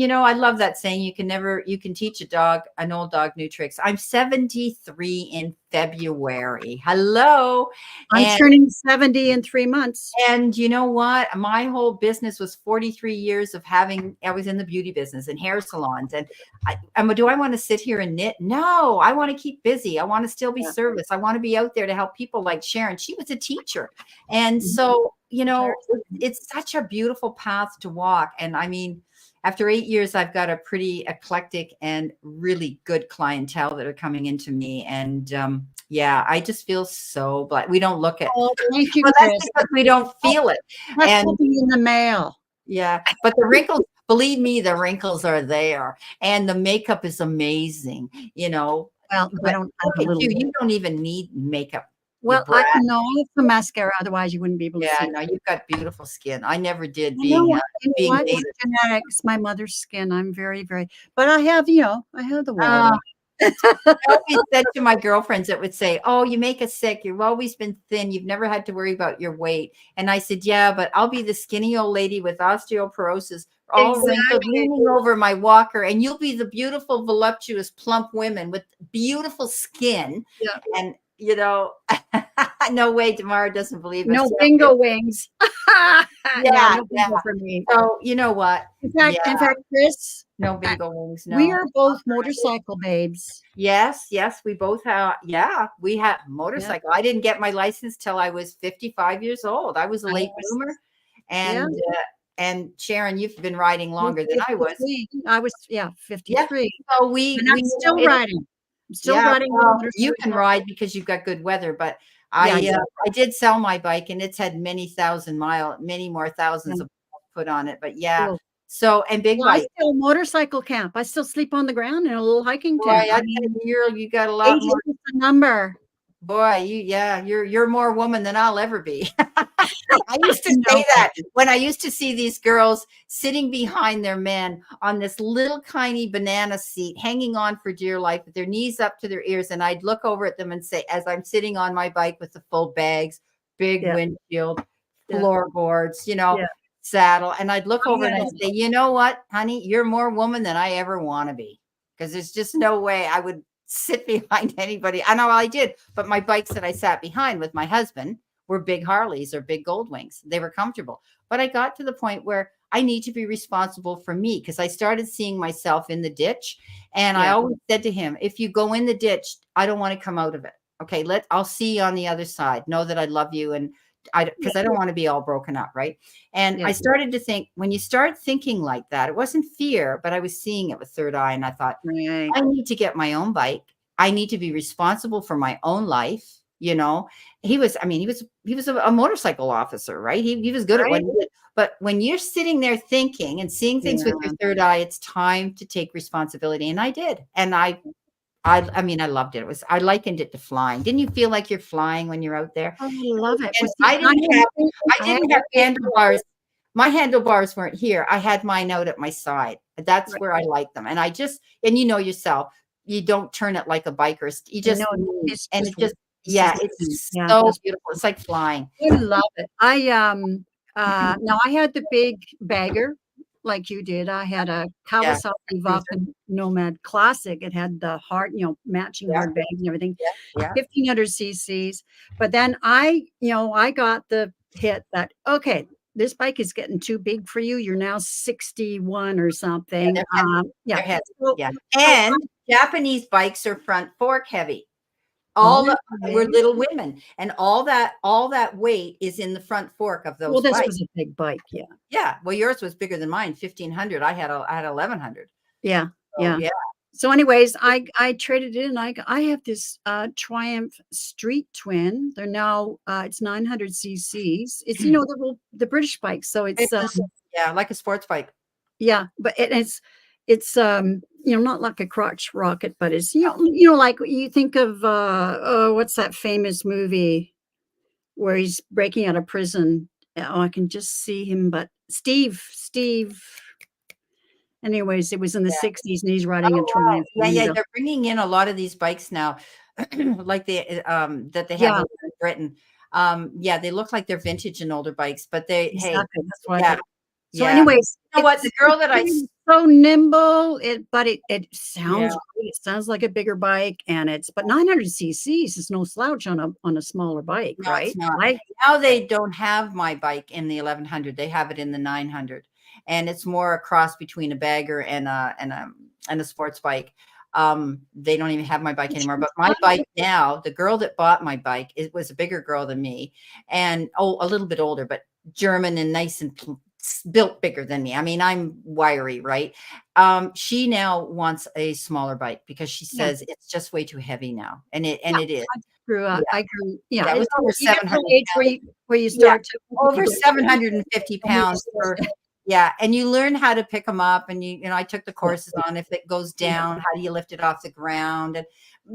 you know, I love that saying, you can teach an old dog new tricks. I'm 73 in February. Hello. I'm And turning 70 in 3 months. and you know what? My whole business was 43 years of I was in the beauty business and hair salons. Do I want to sit here and knit? No, I want to keep busy. I want to still be Yeah. service. I want to be out there to help people like Sharon. She was a teacher. And Mhm. so, you Sure. know, it's such a beautiful path to walk. And I mean, after 8 years, I've got a pretty eclectic and really good clientele that are coming into me. And yeah, I just feel so blessed. We don't look at Oh, thank you, well, that's Chris. because we don't feel it. That's And coming in the mail. yeah, but the wrinkles, believe me, the wrinkles are there. And the makeup is amazing, you know. Well, I But don't have look a at little. you. You don't even need makeup. You Well, brat. no, I have some mascara, otherwise you wouldn't be able to Yeah, see. no, you've got beautiful skin. I never did You know what? You know being what? It's native. genetics, my mother's skin. I'm very, very, but I have, I have the Uh, waterline. I always said to my girlfriends that would say, "Oh, you make us sick. You've always been thin. You've never had to worry about your weight." And I said, "Yeah, but I'll be the skinny old lady with osteoporosis, all wrinkled, Exactly. leaning over my walker, and you'll be the beautiful, voluptuous, plump women with beautiful skin." Yeah. And you know, no way, Tamara doesn't believe us. No bingo wings. Yeah, Yeah, no yeah. bingo for me. So you know what? Yeah, In fact, Chris, no uh, bingo wings. we No. are both motorcycle babes. Yes, yes, we both have. Yeah, we had Yeah, motorcycle. I didn't get my license till I was 55 years old. I was a I late was, bloomer, yeah, and Sharon, you've been riding I was longer than I was. 53. I was, yeah, Yeah, 53. so And we I'm you know still it. riding. I'm still Yeah, riding the well, you can motorcycle. ride because you've got good weather, but Yeah, exactly. I did sell my bike, and it's had many more Yeah, thousands of miles put on it. But yeah, cool. so and big Well, I bike. still motorcycle camp. I still sleep on the ground in a little hiking Boy, tent. I I tell mean, you got a lot age more. isn't a number. Boy, you're more woman than I'll ever be. I used to No, say that when I used to see these girls sitting behind their men on this little tiny banana seat, hanging on for dear life with their knees up to their ears. And I'd look over at them and say, as I'm sitting on my bike with the full bags, big yeah, windshield, yeah, floorboards, yeah. saddle. And I'd look over and I'd Oh, say, you know what, honey, you're more woman than I ever want to be. Because there's just no way I would sit behind anybody. I know I did, but my bikes that I sat behind with my husband were big Harleys or big Goldwings. They were comfortable. But I got to the point where I need to be responsible for me because I started seeing myself in the ditch. And I yeah. always said to him, if you go in the ditch, I don't want to come out of it. Okay, I'll see you on the other side. Know that I love you and Yeah, because I don't want to be all broken up, right? And yeah, I started to think when you start thinking like that, it wasn't fear, but I was seeing it with third eye. And I thought, right. I need to get my own bike. I need to be responsible for my own life. You know, he was a motorcycle officer, right? He was good at what Right? he did. But when you're sitting there thinking and seeing things with Yeah. your third eye, it's time to take responsibility. And I did. And I mean, I loved it. I likened it to flying. Didn't you feel like you're flying when you're out there? Oh, I love it. Well, And see, I I had didn't have handlebars. My handlebars weren't here. I had mine out at my side. That's right. where I like them. And and you know yourself, you don't turn it like a biker. You No, just move. it's And just it just, this is yeah, the thing. it's Yeah, so just beautiful. It's like flying. I love it. Now I had the big bagger like you did. I had a Yeah. Kawasaki Cruiser. Vulcan Nomad Classic. It had the hard, matching Yeah. hard bags and everything. Yeah. Yeah. 1,500 cc's. But then I got the hit that, okay, this bike is getting too big for you. You're now 61 or Yeah. something. Yeah. They're heavy. So, Yeah. so And Japanese bikes are front fork heavy. We're okay. little women, and all that weight is in the front fork of Well, those this bikes. was a big bike. Yeah. Yeah, well, yours was bigger than mine, 1,500. I had 1,100. Yeah. So, Yeah. yeah, So anyways, I traded in. I have this Triumph Street Twin. They're now it's 900 cc's. It's the British bike. So it's it's yeah, like a sports bike. yeah, but it's not like a crotch rocket, but it's like you think of what's that famous movie where he's breaking out of prison. Oh, I can just see him, but Steve. Anyways, it was in the Yeah. 60s, and he's riding a Oh, wow. Triumph. Yeah, yeah, they're bringing in a lot of these bikes now, like that they have Yeah, over in Britain. Yeah, they look like they're vintage and older bikes, but hey, exactly. That's what I yeah, thought. So, yeah. anyways, You know what? The girl that it's so nimble. But it yeah, sounds great. It sounds like a bigger bike, and but 900 cc's is no slouch on a smaller bike, no, it's right? not. Now they don't have my bike in the 1100. They have it in the 900, and it's more a cross between a bagger and a sports bike. They don't even have my bike anymore. But my bike now, the girl that bought my bike, it was a bigger girl than me, and a little bit older, but German and nice and built bigger than me. I mean, I'm wiry, right? She now wants a smaller bike because she Yeah. says it's just way too heavy now, and it Yeah, is. I grew up. Yeah, I grew. Yeah, yeah, it was over you get to 700 the age pounds. where you Yeah, start to over you go, 750 "Oh, maybe pounds still for, stay." yeah, and you learn how to pick them up, and I took the Yeah, courses on if it goes yeah. down, how do you lift it off the ground? And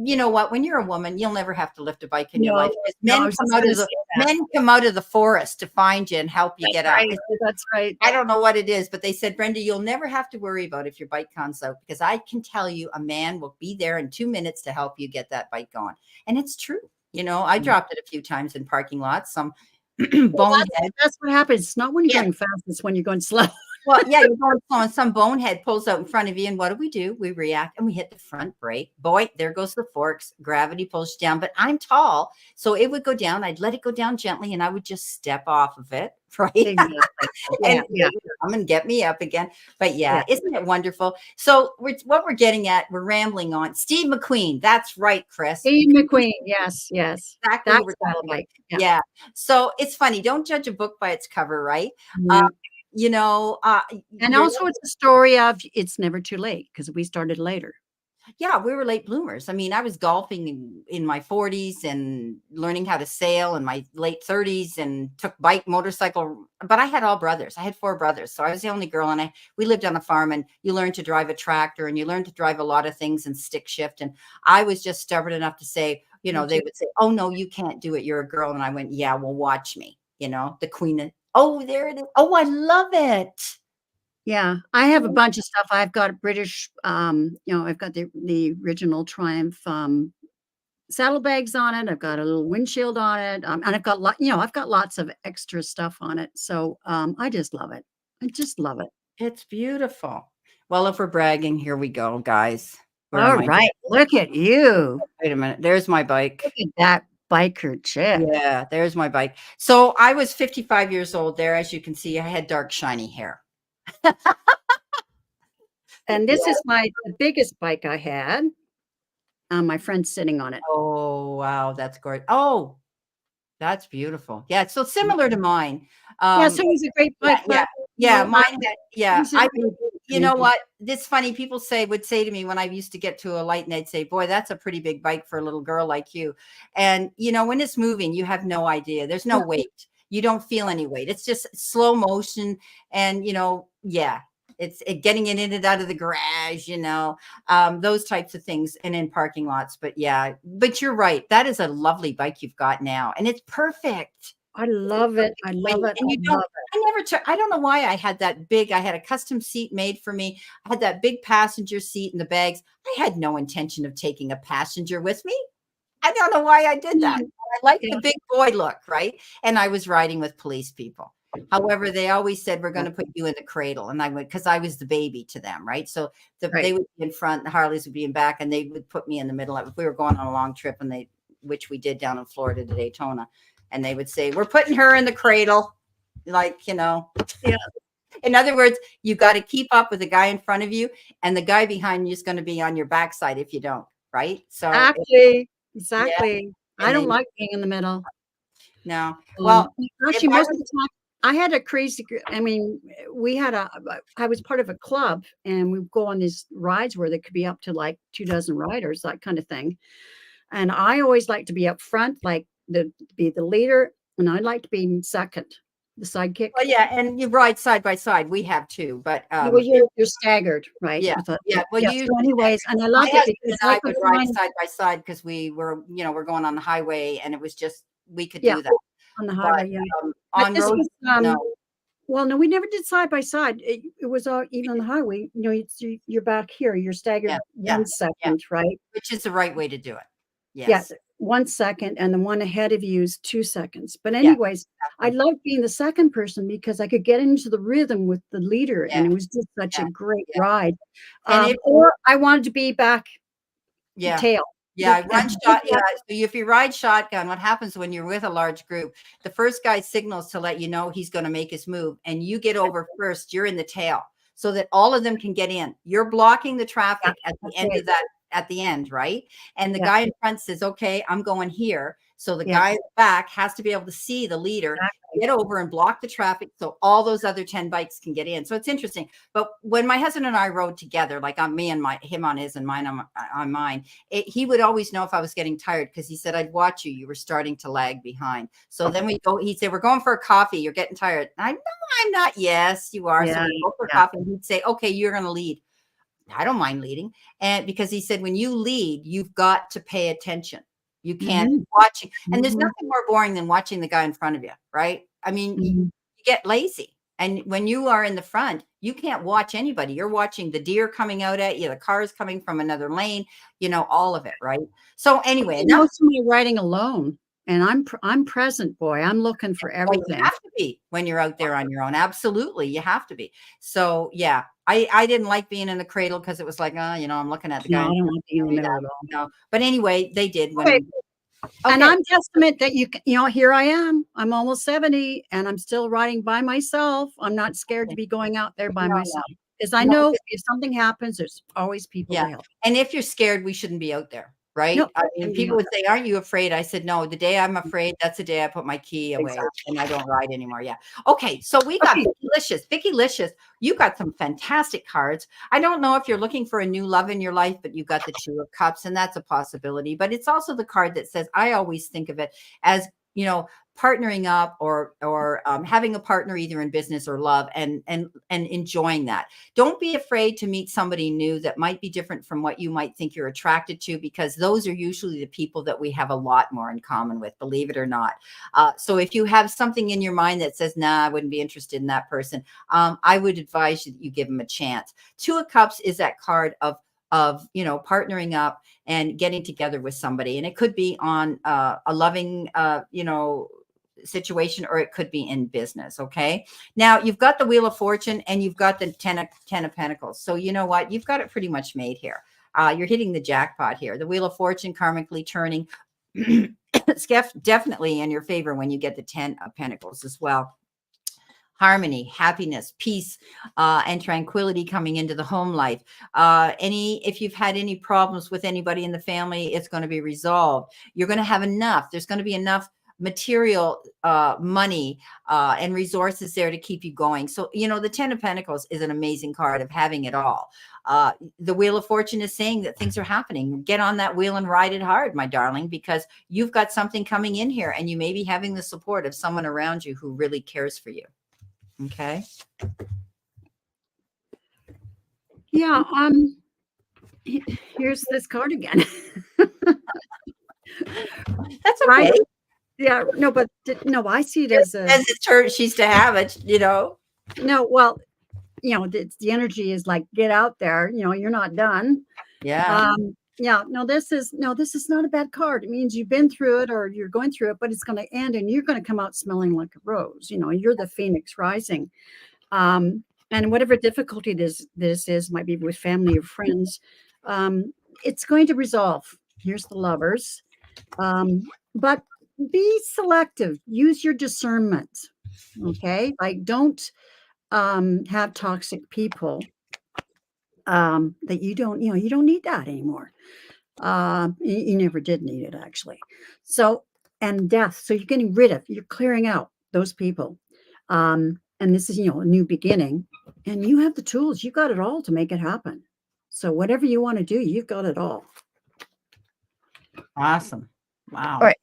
you know what? When you're a woman, you'll never have to lift a bike in your life No, because no, I was just gonna say that. men come out of the forest to find you and help you That's get up. right. That's right. I don't know what it is, but they said, Brenda, you'll never have to worry about if your bike comes out because I can tell you a man will be there in 2 minutes to help you get that bike going. And it's true. I dropped it a few times in parking lots, some Well, bonehead. that's what happens. It's not when you're Yeah. going fast, it's when you're going slow. Well, yeah, you're going slow and some bonehead pulls out in front of you. And what do? We react and we hit the front brake. Boy, there goes the forks. Gravity pulls you down. But I'm tall. So it would go down. I'd let it go down gently and I would just step off of it. Right. Exactly. And Yeah. come and get me up again. But Yeah. isn't it wonderful? So what we're getting at, we're rambling on. Steve McQueen. That's right, Chris. Steve McQueen. Yes. Exactly That's who we're what I talking about. like. Yeah. Yeah. So it's funny. Don't judge a book by its cover, right? Yeah. You know, And you're also it's a story of it's never too late because we started later. Yeah, we were late bloomers. I mean, I was golfing in my 40s and learning how to sail in my late 30s and took motorcycle, but I had all brothers. I had 4 brothers. So I was the only girl and we lived on a farm and you learn to drive a tractor and you learn to drive a lot of things and stick shift. And I was just stubborn enough to say, they would say, "Oh no, you can't do it. You're a girl." And I went, "Yeah, well, watch me." The queen of, oh, there it is. Oh, I love it. Yeah, I have a bunch of stuff. I've got British, I've got the original Triumph saddlebags on it. I've got a little windshield on it, and I've got I've got lots of extra stuff on it. So I just love it. I just love it. It's beautiful. Well, if we're bragging, here we go, guys. Where All am I? right, look at you. Wait a minute. There's my bike. Look at that biker chick. Yeah, there's my bike. So I was 55 years old there. As you can see, I had dark, shiny hair. And this is the biggest bike I had. My friend's sitting on it. Oh, wow. That's gorgeous. Oh, that's beautiful. Yeah, it's so similar to mine. Yeah, so it was a great bike. Mine had, you know amazing. what? This funny people would say to me when I used to get to a light and they'd say, "Boy, that's a pretty big bike for a little girl like you." And when it's moving, you have no idea. There's no weight. You don't feel any weight. It's just slow motion. And, it's getting it in and out of the garage, those types of things and in parking lots. But but you're right. That is a lovely bike you've got now. And it's perfect. I love it. I love it. And I don't know why I had I had a custom seat made for me. I had that big passenger seat and the bags. I had no intention of taking a passenger with me. I don't know why I did that. I like the big boy look, right? And I was riding with police people. However, they always said, "We're going to put you in the cradle." And I went, because I was the baby to them, right? So they would be in front, the Harleys would be in back, and they would put me in the middle. If we were going on a long trip, which we did down in Florida to Daytona, and they would say, "We're putting her in the cradle." Like, Yeah. In other words, you got to keep up with the guy in front of you, and the guy behind you is going to be on your backside if you don't, right? So Exactly. Yeah. I don't like being in the middle. No. Well, actually, most of the time, I had a crazy. I mean, I was part of a club, and we go on these rides where there could be up to like 24 riders, that kind of thing. And I always like to be up front, like be the leader, and I like to be second, the sidekick. Well, yeah, and you ride side by side. We have too, but well, you're staggered, right? Yeah. Well, so anyways, and I like it because I would ride side by side because we were, we're going on the highway, and it was just we could do that. On the but highway, yeah. But on this road, was, no. well, no, we never did side by side. It was all even on the highway, you know, you're back here, you're Yeah, staggered yeah, one yeah. second, right? Which is the right way to do it. Yeah, Yes. 1 second, and the one ahead of you is 2 seconds. But Yeah, anyways, I exactly. loved being the second person because I could get into the rhythm with the leader, and Yeah, it was just such a yeah, great yeah. ride. And if Or I wanted to be back yeah. tail. Yeah, At run the big shot yeah, so if you ride shotgun, what happens when you're with a large group, the first guy signals to let you know he's gonna make his move, and you get over first, you're in the tail, so that all of them can get in. You're blocking the yeah, traffic at the that's end right. of that at the end, right? And the Yeah, guy in front says, "Okay, I'm going here." So the yeah, guy in the back has to be able to see the leader, exactly. get over and block the traffic so all those other 10 bikes can get in. So it's interesting. But when my husband and I rode together, like on me and him on his and mine on mine, he would always know if I was getting tired because he said, I'd watch you. You were starting to lag behind. So then we go, he'd say, we're going for a coffee. You're getting tired. I know I'm not. Yes, you are. So Yeah, we go for yeah. coffee. And he'd say, okay, you're going to lead. I don't mind leading. And because he said, when you lead, you've got to pay attention. You can't Mhm, watch. And there's mhm, nothing more boring than watching the guy in front of you, right? I mean, mhm. you get lazy. And when you are in the front, you can't watch anybody. You're watching the deer coming out at you, the cars coming from another lane, all of it, right? So anyway, Spend enough. most of my riding alone, and I'm present, boy. I'm looking for Well, you everything. have to be when you're out there on your own. Absolutely, you have to be. So yeah, I didn't like being in the cradle because it was like, I'm looking at the No, guy I in don't front want to be in of the me. middle at all. No, but anyway, they did Okay, when. and Okay, I'm testament that here I am. I'm almost 70, and I'm still riding by myself. I'm not scared to be going out there by no, no, myself, because I no. know if something happens, there's always people Yeah, to help. and if you're scared, we shouldn't be out there, right? No, I mean, and you people know would that. say, "Aren't you afraid?" I said, "No, the day I'm afraid, that's the day I put my key away Exactly. and I don't ride anymore." Yeah. Okay, so we got Okay. Vicky Licious. You got some fantastic cards. I don't know if you're looking for a new love in your life, but you got the Two of Cups, and that's a possibility. But it's also the card that says, I always think of it as, partnering up or having a partner either in business or love and enjoying that. Don't be afraid to meet somebody new that might be different from what you might think you're attracted to, because those are usually the people that we have a lot more in common with, believe it or not. So if you have something in your mind that says, nah, I wouldn't be interested in that person, I would advise you that you give them a chance. Two of Cups is that card of partnering up and getting together with somebody, and it could be on a loving situation, or it could be in business. Okay, now you've got the Wheel of Fortune and you've got the ten of Pentacles, so you know what, you've got it pretty much made here. You're hitting the jackpot here. The Wheel of Fortune karmically turning. It's definitely in your favor when you get the 10 of Pentacles as well. Harmony, happiness, peace, and tranquility coming into the home life. If you've had any problems with anybody in the family, it's going to be resolved. You're going to have enough. There's going to be enough material, money, and resources there to keep you going. So, the 10 of Pentacles is an amazing card of having it all. The Wheel of Fortune is saying that things are happening. Get on that wheel and ride it hard, my darling, because you've got something coming in here, and you may be having the support of someone around you who really cares for you. Okay. Yeah, here's this card again. That's Right? okay. Yeah, no, but no, I see it as a As it's her, she's to have it. no, well, the energy is like, get out there, you're not done. Yeah. Yeah, this is not a bad card. It means you've been through it or you're going through it, but it's going to end and you're going to come out smelling like a rose. You're the phoenix rising. And whatever difficulty this is, might be with family or friends, it's going to resolve. Here's the Lovers. But be selective. Use your discernment. Okay, like don't have toxic people that you don't need that anymore. You never did need it, actually. So, and death. So you're clearing out those people. And this is, a new beginning, and you have the tools. You got it all to make it happen. So whatever you want to do, you've got it all. Awesome. Wow. All right.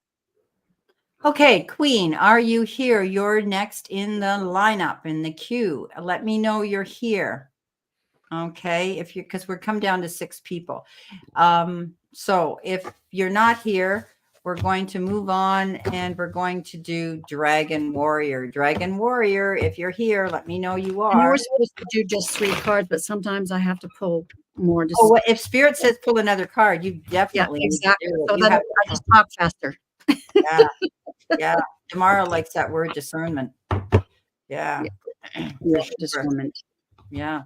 Okay, Queen, are you here? You're next in the lineup, in the queue. Let me know you're here. Okay, because we're come down to 6 people. So if you're not here, we're going to move on and we're going to do Dragon Warrior. Dragon Warrior, if you're here, let me know you And you are. were supposed to do just 3 cards, but sometimes I have to pull more. Oh, well, if Spirit says pull another card, you Yeah, definitely need to exactly. do it. So You then have I just talk faster. yeah, yeah. Tamara likes that word discernment. Yeah, Yeah, for sure. discernment. Yeah.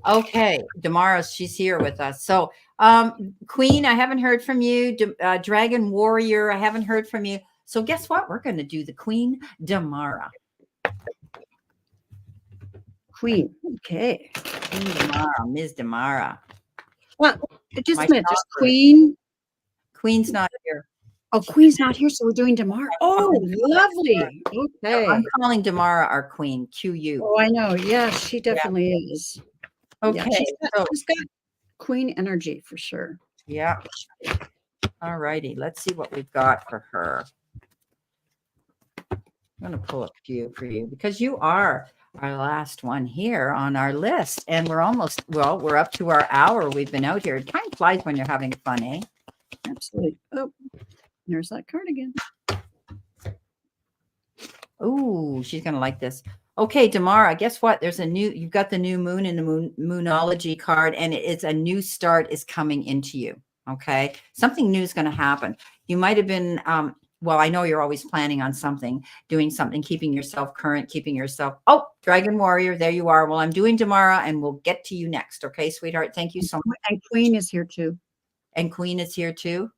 Okay, Damara, she's here with us. So, Queen, I haven't heard from you. Dragon Warrior, I haven't heard from you. So, guess what? We're going to do the Queen, Damara. Queen. Okay. Queen Damara, Ms. Damara. Well, just My a minute. There's chakra. Queen. Queen's not here. Oh, Queen's not here, so we're doing Damara. Oh, lovely. Okay. I'm calling Damara our Queen, QU. Oh, I know. Yeah, she definitely is. Okay. Yeah, she's got Queen energy for sure. Yeah. All righty. Let's see what we've got for her. I'm going to pull a few for you because you are our last one here on our list. And we're almost, well, we're up to our hour. We've been out here. Time flies when you're having fun, eh? Absolutely. Oh, there's that card again. Oh, she's going to like this. Okay, Damara, guess what? There's a new, you've got the new moon in the moonology card, and it's a new start is coming into you. Okay. Something new is going to happen. You might have been, well, I know you're always planning on something, doing something, keeping yourself current, keeping yourself. Oh, Dragon Warrior, there you are. Well, I'm doing Damara, and we'll get to you next. Okay, sweetheart. Thank you so much. And Queen is here too. And Queen is here too.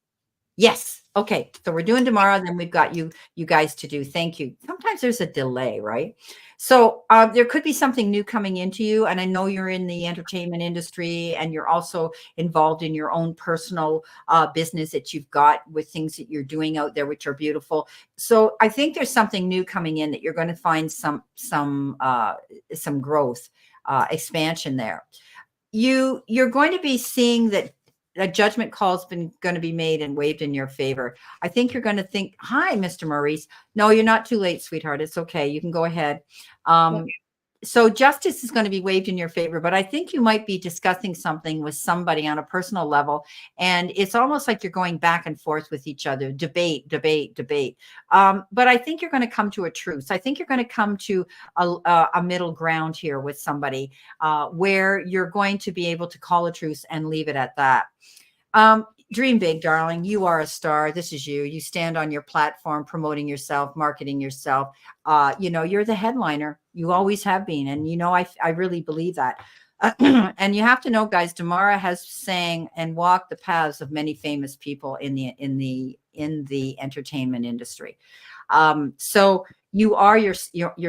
Yes. Okay. So we're doing tomorrow. Then we've got you guys to do. Thank you. Sometimes there's a delay, right? So there could be something new coming into you. And I know you're in the entertainment industry and you're also involved in your own personal business that you've got with things that you're doing out there, which are beautiful. So I think there's something new coming in that you're going to find some growth, expansion there. You're going to be seeing that a judgment call has been going to be made and waived in your favor. I think you're going to think, hi, Mr. Maurice. No, you're not too late, sweetheart. It's okay. You can go ahead. So justice is going to be waived in your favor, but I think you might be discussing something with somebody on a personal level. And it's almost like you're going back and forth with each other, debate. But I think you're going to come to a truce. I think you're going to come to a middle ground here with somebody where you're going to be able to call a truce and leave it at that. Dream big, darling. You are a star. This is you. You stand on your platform, promoting yourself, marketing yourself. You're the headliner. You always have been. And, I really believe that. And you have to know, guys, Damara has sang and walked the paths of many famous people in the entertainment industry. So you are your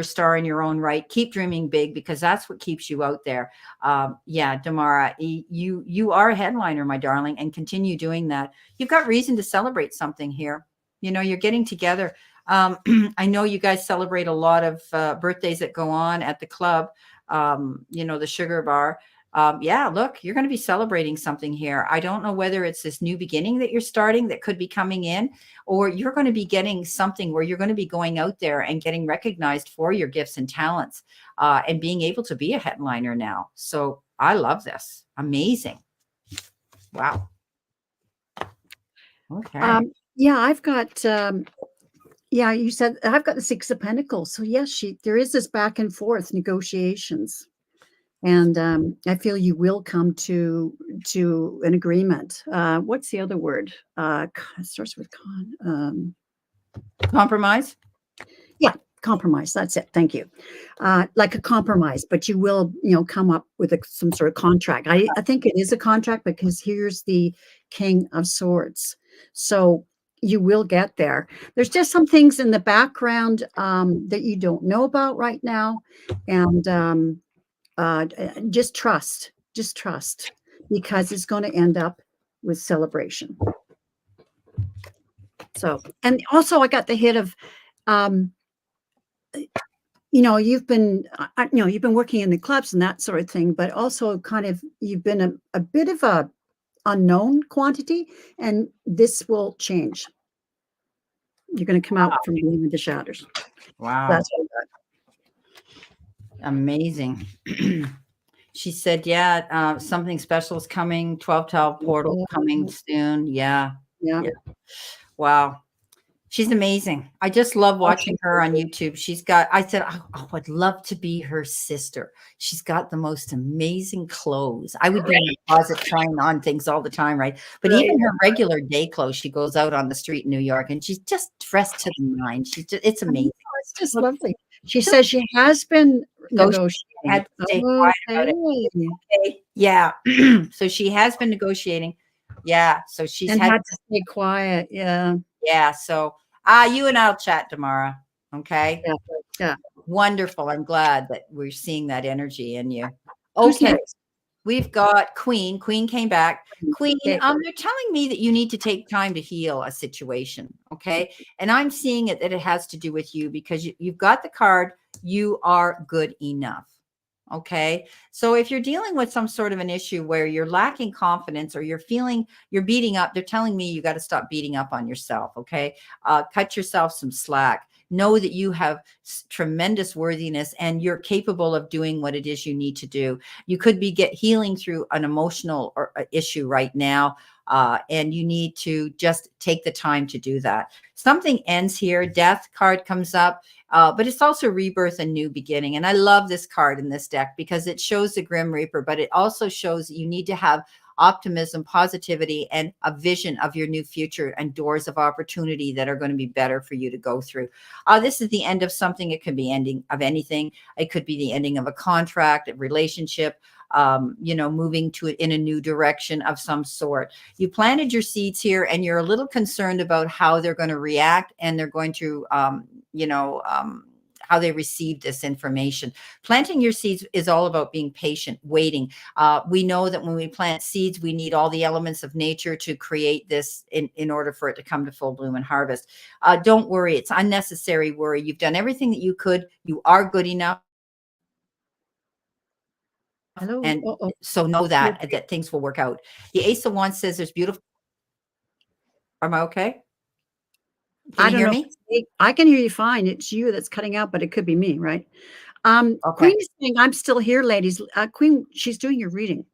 star in your own right. Keep dreaming big because that's what keeps you out there. Damara, you are a headliner, my darling, and continue doing that. You've got reason to celebrate something here. You're getting together. I know you guys celebrate a lot of birthdays that go on at the club, the sugar bar. Look, you're going to be celebrating something here. I don't know whether it's this new beginning that you're starting that could be coming in, or you're going to be getting something where you're going to be going out there and getting recognized for your gifts and talents and being able to be a headliner now. So I love this. Amazing. Wow. Okay. I've got, you said I've got the 6 of Pentacles. So yes, there is this back and forth negotiations. And I feel you will come to an agreement. What's the other word? It starts with con. Compromise? Yeah, compromise. That's it. Thank you. Like a compromise, but you will, come up with some sort of contract. I think it is a contract because here's the King of Swords. So you will get there. There's just some things in the background that you don't know about right now. And just trust, because it's going to end up with celebration. So, and also I got the hit of, you've been working in the clubs and that sort of thing, but also kind of, you've been a bit of a unknown quantity, and this will change. You're going to come out from being the shadows. Wow. That's what I got. Amazing. She said, something special is coming. 12 portal coming soon. Yeah. Wow. She's amazing. I just love watching her on YouTube. I said, I would love to be her sister. She's got the most amazing clothes. I would be in the closet trying on things all the time, right? But even her regular day clothes, she goes out on the street in New York and she's just dressed to the nines. It's amazing. It's just lovely. She says she has been negotiating. Had to stay quiet about it. Okay. Yeah. So she has been negotiating. Yeah. So she's had to stay quiet. Yeah. Yeah. So you and I'll chat tomorrow. Okay. Yeah. Wonderful. I'm glad that we're seeing that energy in you. Okay. We've got Queen. Queen came back. Queen, they're telling me that you need to take time to heal a situation. Okay. And I'm seeing it that it has to do with you because you've got the card. You are good enough. Okay. So if you're dealing with some sort of an issue where you're lacking confidence or you're feeling you're beating up, they're telling me you got to stop beating up on yourself. Okay. Cut yourself some slack. Know that you have tremendous worthiness and you're capable of doing what it is you need to do. You could be healing through an emotional issue right now. And you need to just take the time to do that. Something ends here. Death card comes up. But it's also rebirth and new beginning. And I love this card in this deck because it shows the Grim Reaper, but it also shows that you need to have optimism, positivity, and a vision of your new future and doors of opportunity that are going to be better for you to go through. This is the end of something. It could be ending of anything. It could be the ending of a contract, a relationship, moving to it in a new direction of some sort. You planted your seeds here and you're a little concerned about how they're going to react and they're going to, how they receive this information. Planting your seeds is all about being patient, waiting. We know that when we plant seeds, we need all the elements of nature to create this in order for it to come to full bloom and harvest. Don't worry. It's unnecessary worry. You've done everything that you could. You are good enough. Hello. And so know that things will work out. The Ace of Wands says there's beautiful. Am I okay? Can you hear me? I can hear you fine. It's you that's cutting out, but it could be me, right? Queen is saying, I'm still here, ladies. Queen, she's doing your reading.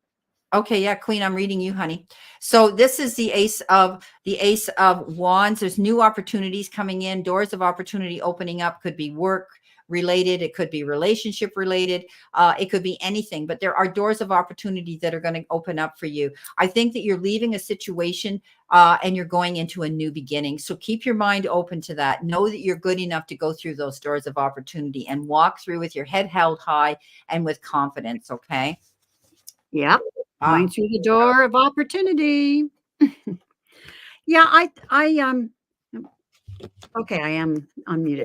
Okay, yeah, Queen, I'm reading you, honey. So this is the Ace of Wands. There's new opportunities coming in, doors of opportunity opening up. Could be work related, it could be relationship related, it could be anything, but there are doors of opportunity that are going to open up for you. I think that you're leaving a situation and you're going into a new beginning. So keep your mind open to that. Know that you're good enough to go through those doors of opportunity and walk through with your head held high and with confidence. Okay. Yeah. Going through the door of opportunity. Yeah, okay, I am unmuted.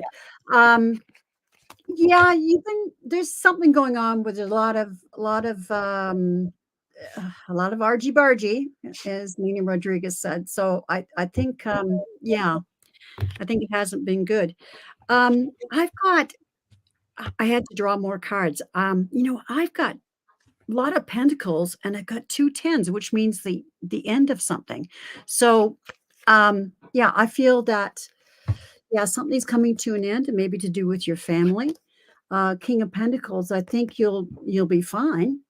Yeah, there's something going on with a lot of argy bargy, as Nina Rodriguez said. So I think yeah, I think it hasn't been good. I had to draw more cards. I've got a lot of pentacles and I've got 2 tens, which means the end of something. So yeah, I feel that something's coming to an end, and maybe to do with your family. King of Pentacles, I think you'll be fine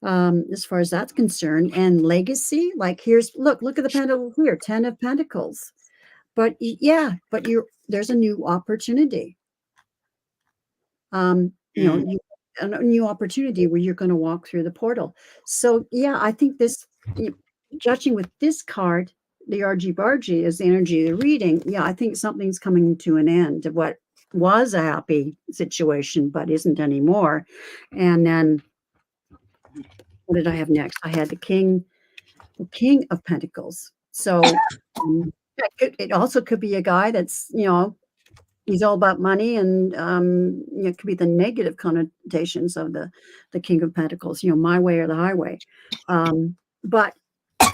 as far as that's concerned. And legacy, like look at the pentacle here, 10 of Pentacles. But yeah, but there's a new opportunity. A new opportunity where you're going to walk through the portal. So yeah, I think this, judging with this card, the RG-bargy is the energy of the reading. Yeah, I think something's coming to an end of what was a happy situation, but isn't anymore. And then what did I have next? I had the King of Pentacles. So it also could be a guy that's, he's all about money, and it could be the negative connotations of the King of Pentacles, my way or the highway. But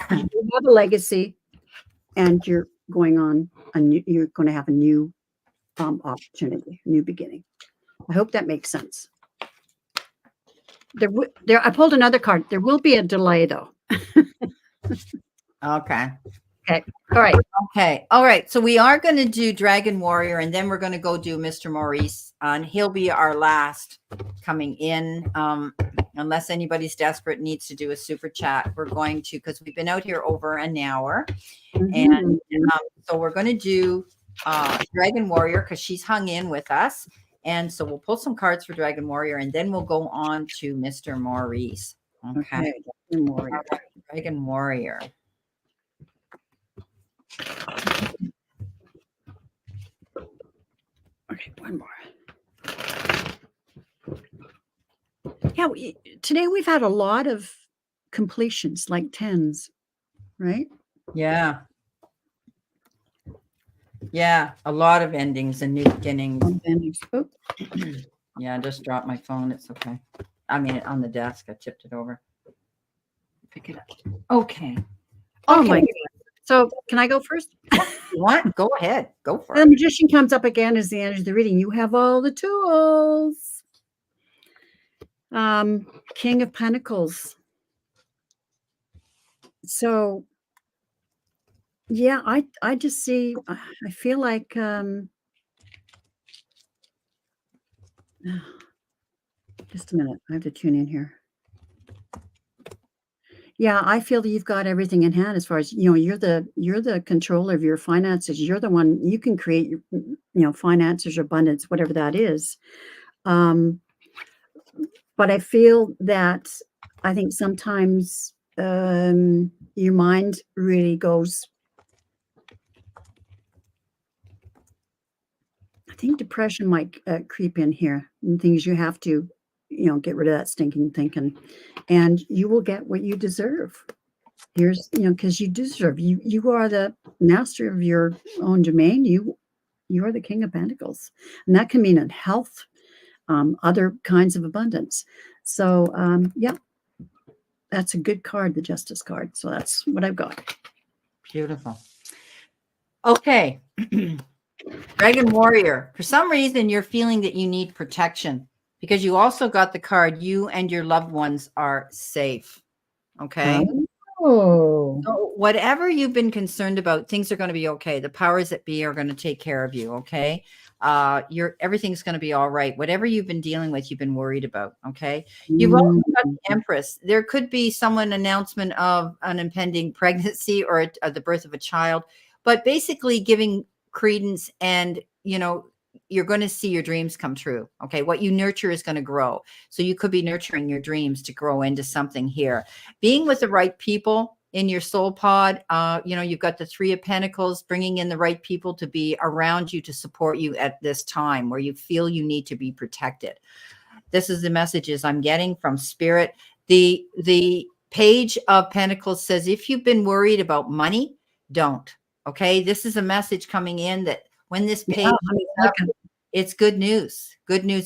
you have a legacy, and you're going to have a new opportunity, a new beginning. I hope that makes sense. I pulled another card. There will be a delay, though. Okay. Okay. All right. Okay. All right. So we are going to do Dragon Warrior, and then we're going to go do Mr. Maurice, and he'll be our last coming in. Unless anybody's desperate, needs to do a super chat, we're going to, because we've been out here over an hour. And so we're going to do Dragon Warrior because she's hung in with us. And so we'll pull some cards for Dragon Warrior, and then we'll go on to Mr. Maurice. Okay. Dragon Warrior. Dragon Warrior. Okay, one more. Yeah, today we've had a lot of completions, like 10s, right? Yeah. Yeah, a lot of endings and new beginnings. Oh. Yeah, I just dropped my phone. It's okay. I mean, on the desk. I tipped it over. Pick it up. Okay. Oh my God. So can I go first? You want? Go ahead. Go for it. The Magician comes up again as the end of the reading. You have all the tools. King of Pentacles. So yeah, I just see, I feel like just a minute, I have to tune in here. Yeah, I feel that you've got everything in hand as far as, you're the controller of your finances. You're the one, you can create your, finances, abundance, whatever that is. But I feel that I think sometimes your mind really goes, I think depression might creep in here, and things you have to, get rid of that stinking thinking, and you will get what you deserve. Here's, because you deserve, you are the master of your own domain. You are the King of Pentacles, and that can mean in health, other kinds of abundance. So yeah, that's a good card, the Justice card. So that's what I've got. Beautiful. Okay. Dragon Warrior. For some reason, you're feeling that you need protection because you also got the card, you and your loved ones are safe. Okay. Oh. So whatever you've been concerned about, things are going to be okay. The powers that be are going to take care of you. Okay. Everything's going to be all right. Whatever you've been dealing with, you've been worried about. Okay. You've also got the Empress. There could be announcement of an impending pregnancy or the birth of a child, but basically giving credence, and you're going to see your dreams come true. Okay. What you nurture is going to grow. So you could be nurturing your dreams to grow into something here. Being with the right people in your soul pod, you've got the Three of Pentacles, bringing in the right people to be around you to support you at this time where you feel you need to be protected. This is the messages I'm getting from Spirit. The Page of Pentacles says, if you've been worried about money, don't. Okay. This is a message coming in that when this page up, it's good news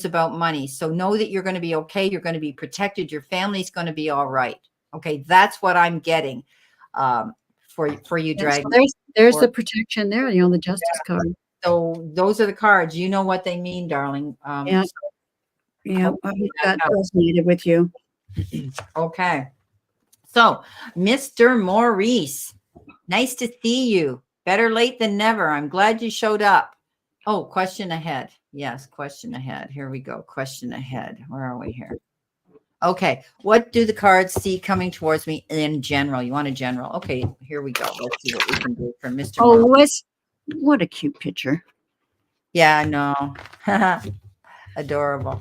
about money. So know that you're going to be okay. You're going to be protected. Your family's going to be all right. Okay. That's what I'm getting for you, Dragon. So there's the protection there, the Justice card. So those are the cards. You know what they mean, darling. Yeah. That resonated with you. Okay. So, Mr. Maurice, nice to see you. Better late than never. I'm glad you showed up. Oh, question ahead. Yes, question ahead. Here we go. Question ahead. Where are we here? Okay. What do the cards see coming towards me in general? You want a general? Okay, here we go. Let's see what we can do for Mr. Maurice. What a cute picture. Yeah, I know. Adorable.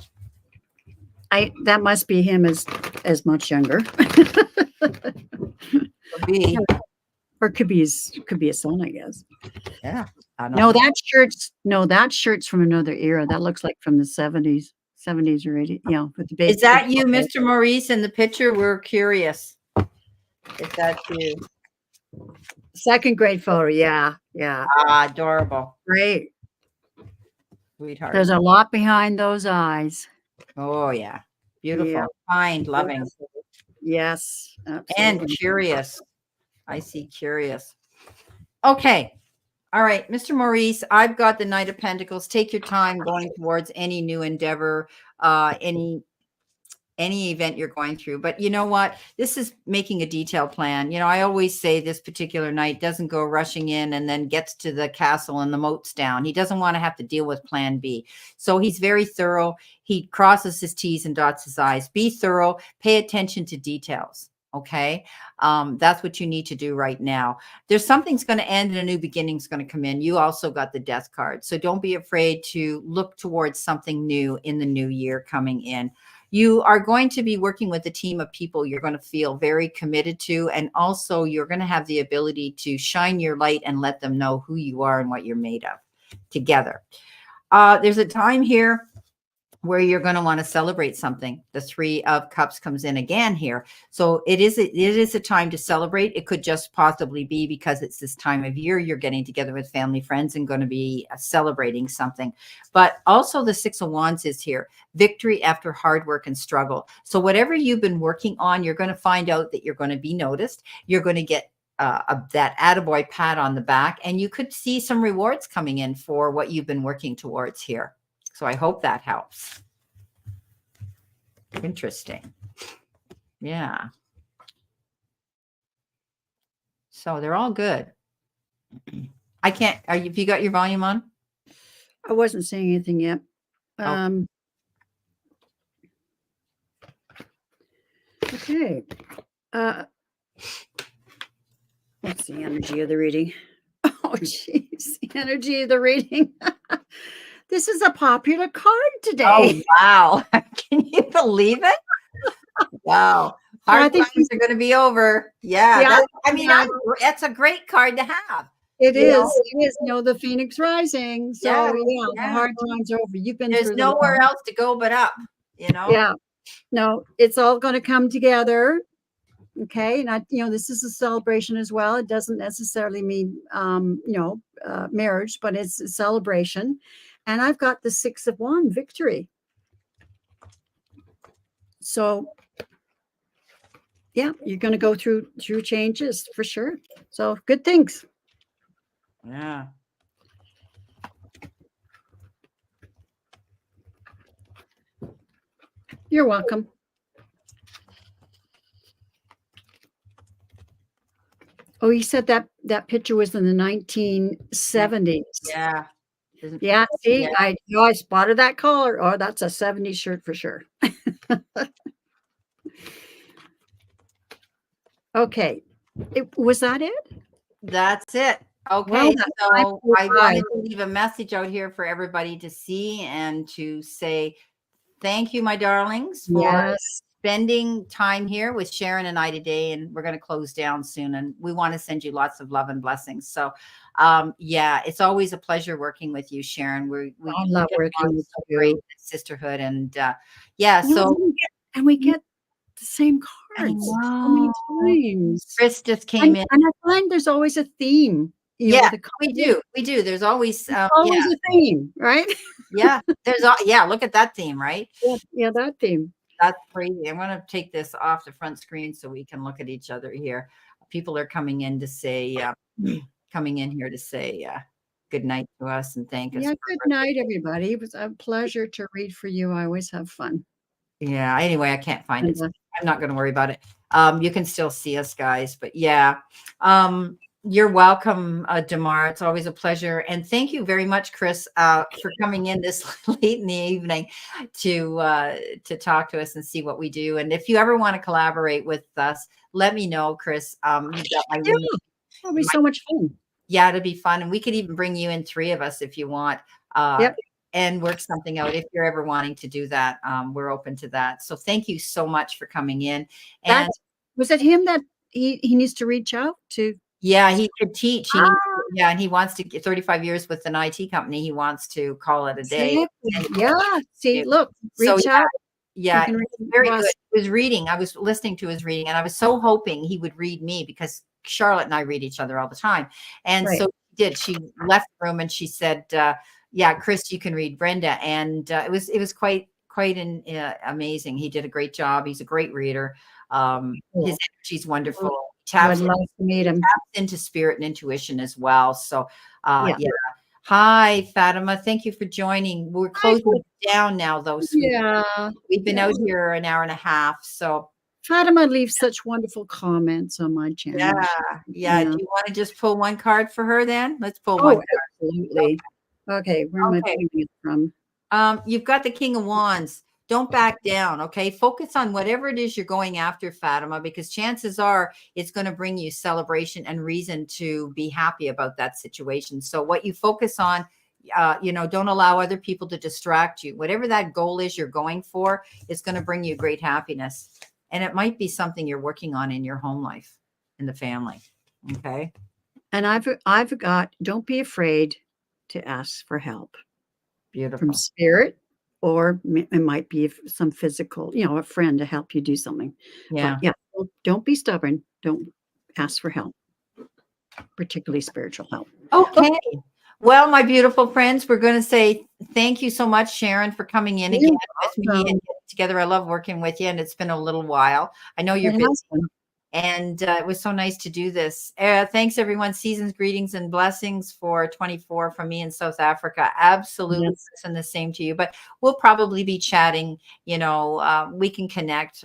That must be him as much younger. Could be. Or could be a son, I guess. Yeah. I don't know. No, that shirt's from another era. That looks like from the 70s or 80s. With the big, is that you, Mr. Maurice, in the picture? We're curious if that's you. Second grade photo. Yeah. Adorable. Great. Sweetheart. There's a lot behind those eyes. Oh, yeah. Beautiful. Kind, loving. Yes. Absolutely. And curious. I see curious. Okay. All right, Mr. Maurice, I've got the Knight of Pentacles. Take your time going towards any new endeavor, any any event you're going through. But you know what? This is making a detailed plan. You know, I always say this particular knight doesn't go rushing in and then gets to the castle and the moat's down. He doesn't want to have to deal with plan B. So he's very thorough. He crosses his T's and dots his I's. Be thorough. Pay attention to details. Okay. That's what you need to do right now. There's something's going to end and a new beginning's going to come in. You also got the death card. So don't be afraid to look towards something new in the new year coming in. You are going to be working with a team of people you're going to feel very committed to. And also you're going to have the ability to shine your light and let them know who you are and what you're made of together. There's a time here where you're going to want to celebrate something. The 3 of Cups comes in again here. So it is a time to celebrate. It could just possibly be because it's this time of year you're getting together with family, friends, and going to be celebrating something. But also the 6 of Wands is here. Victory after hard work and struggle. So whatever you've been working on, you're going to find out that you're going to be noticed. You're going to get that attaboy pat on the back, and you could see some rewards coming in for what you've been working towards here. So I hope that helps. Interesting. Yeah. So they're all good. I can't, have you got your volume on? I wasn't saying anything yet. Okay. What's the energy of the reading? Oh, geez. The energy of the reading. This is a popular card today. Oh, wow. Can you believe it? Wow. Hard times are going to be over. Yeah. That's a great card to have. It is. It is. You know, the Phoenix rising. So, the hard times are over. You've been There's nowhere else to go but up, you know? Yeah. No, it's all going to come together. Okay. And this is a celebration as well. It doesn't necessarily mean, marriage, but it's a celebration. And I've got the 6 of Wands, victory. So, yeah, you're going to go through changes for sure. So good things. Yeah. You're welcome. Oh, he said that picture was in the 1970s. Yeah. Yeah, see, I spotted that collar. Oh, that's a 70s shirt for sure. Okay. Was that it? That's it. Okay. So I wanted to leave a message out here for everybody to see and to say thank you, my darlings, for spending time here with Sharon and I today. And we're going to close down soon. And we want to send you lots of love and blessings. So, it's always a pleasure working with you, Sharon. I love working with you. Great sisterhood. And we get the same cards so many times. Chris just came in. And I find there's always a theme. We do. There's always a theme, right? Look at that theme, right? Yeah, that theme. That's crazy. I'm going to take this off the front screen so we can look at each other here. People are coming in to say, good night to us and thank us. Yeah, good night, everybody. It was a pleasure to read for you. I always have fun. Yeah. Anyway, I can't find it. So I'm not going to worry about it. You can still see us, guys, but you're welcome, Damar. It's always a pleasure. And thank you very much, Chris, for coming in this late in the evening to talk to us and see what we do. And if you ever want to collaborate with us, let me know, Chris. You've got my it'll be so much fun. Yeah, it'll be fun. And we could even bring you in 3 of us if you want. And work something out. If you're ever wanting to do that, we're open to that. So thank you so much for coming in. And was it him that he needs to reach out to? Yeah, he could teach. And he wants to get 35 years with an IT company. He wants to call it a day. Reach out. Yeah, very good. He was reading. I was listening to his reading, and I was so hoping he would read me because Charlotte and I read each other all the time. And so she did. She left the room and she said, Chris, you can read Brenda. And it was quite amazing. He did a great job. He's a great reader. His energy's wonderful. I'd love to meet him. Taps into spirit and intuition as well. So Hi, Fatima. Thank you for joining. We're Hi, closing down now, though, sweet. yeah. We've been Yeah. out here an hour and a half. So, Fatima leaves such wonderful comments on my yeah. channel. Yeah. Do you want to just pull one card for her then? Let's pull one Oh, card. absolutely. Okay, where am I Okay. pulling it from? You've got the King of Wands. Don't back down, okay? Focus on whatever it is you're going after, Fatima, because chances are it's going to bring you celebration and reason to be happy about that situation. So what you focus on, don't allow other people to distract you. Whatever that goal is you're going for, it's going to bring you great happiness. And it might be something you're working on in your home life, in the family, okay? And I've got, don't be afraid to ask for help from Beautiful. spirit, or it might be some physical, a friend to help you do something. Yeah. But yeah, don't be stubborn. Don't ask for help, particularly spiritual help. Okay. Well, my beautiful friends, we're going to say thank you so much, Sharon, for coming in again You're with me and welcome. getting together. I love working with you, and it's been a little while. I know you're It busy, has been. and it was so nice to do this. Thanks, everyone. Seasons, greetings, and blessings for 24 from me in South Africa. Absolutely, Yes. and the same to you. But we'll probably be chatting. We can connect.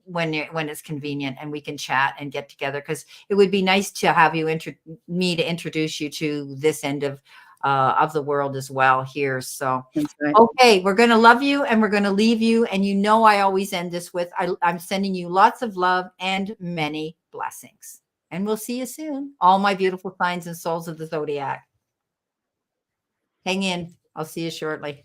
When it's convenient, and we can chat and get together, because it would be nice to have you me to introduce you to this end of the world as well here. So That's right. okay, we're going to love you, and we're going to leave you, and I always end this with I'm sending you lots of love and many blessings, and we'll see you soon, all my beautiful signs and souls of the zodiac. Hang in. I'll see you shortly.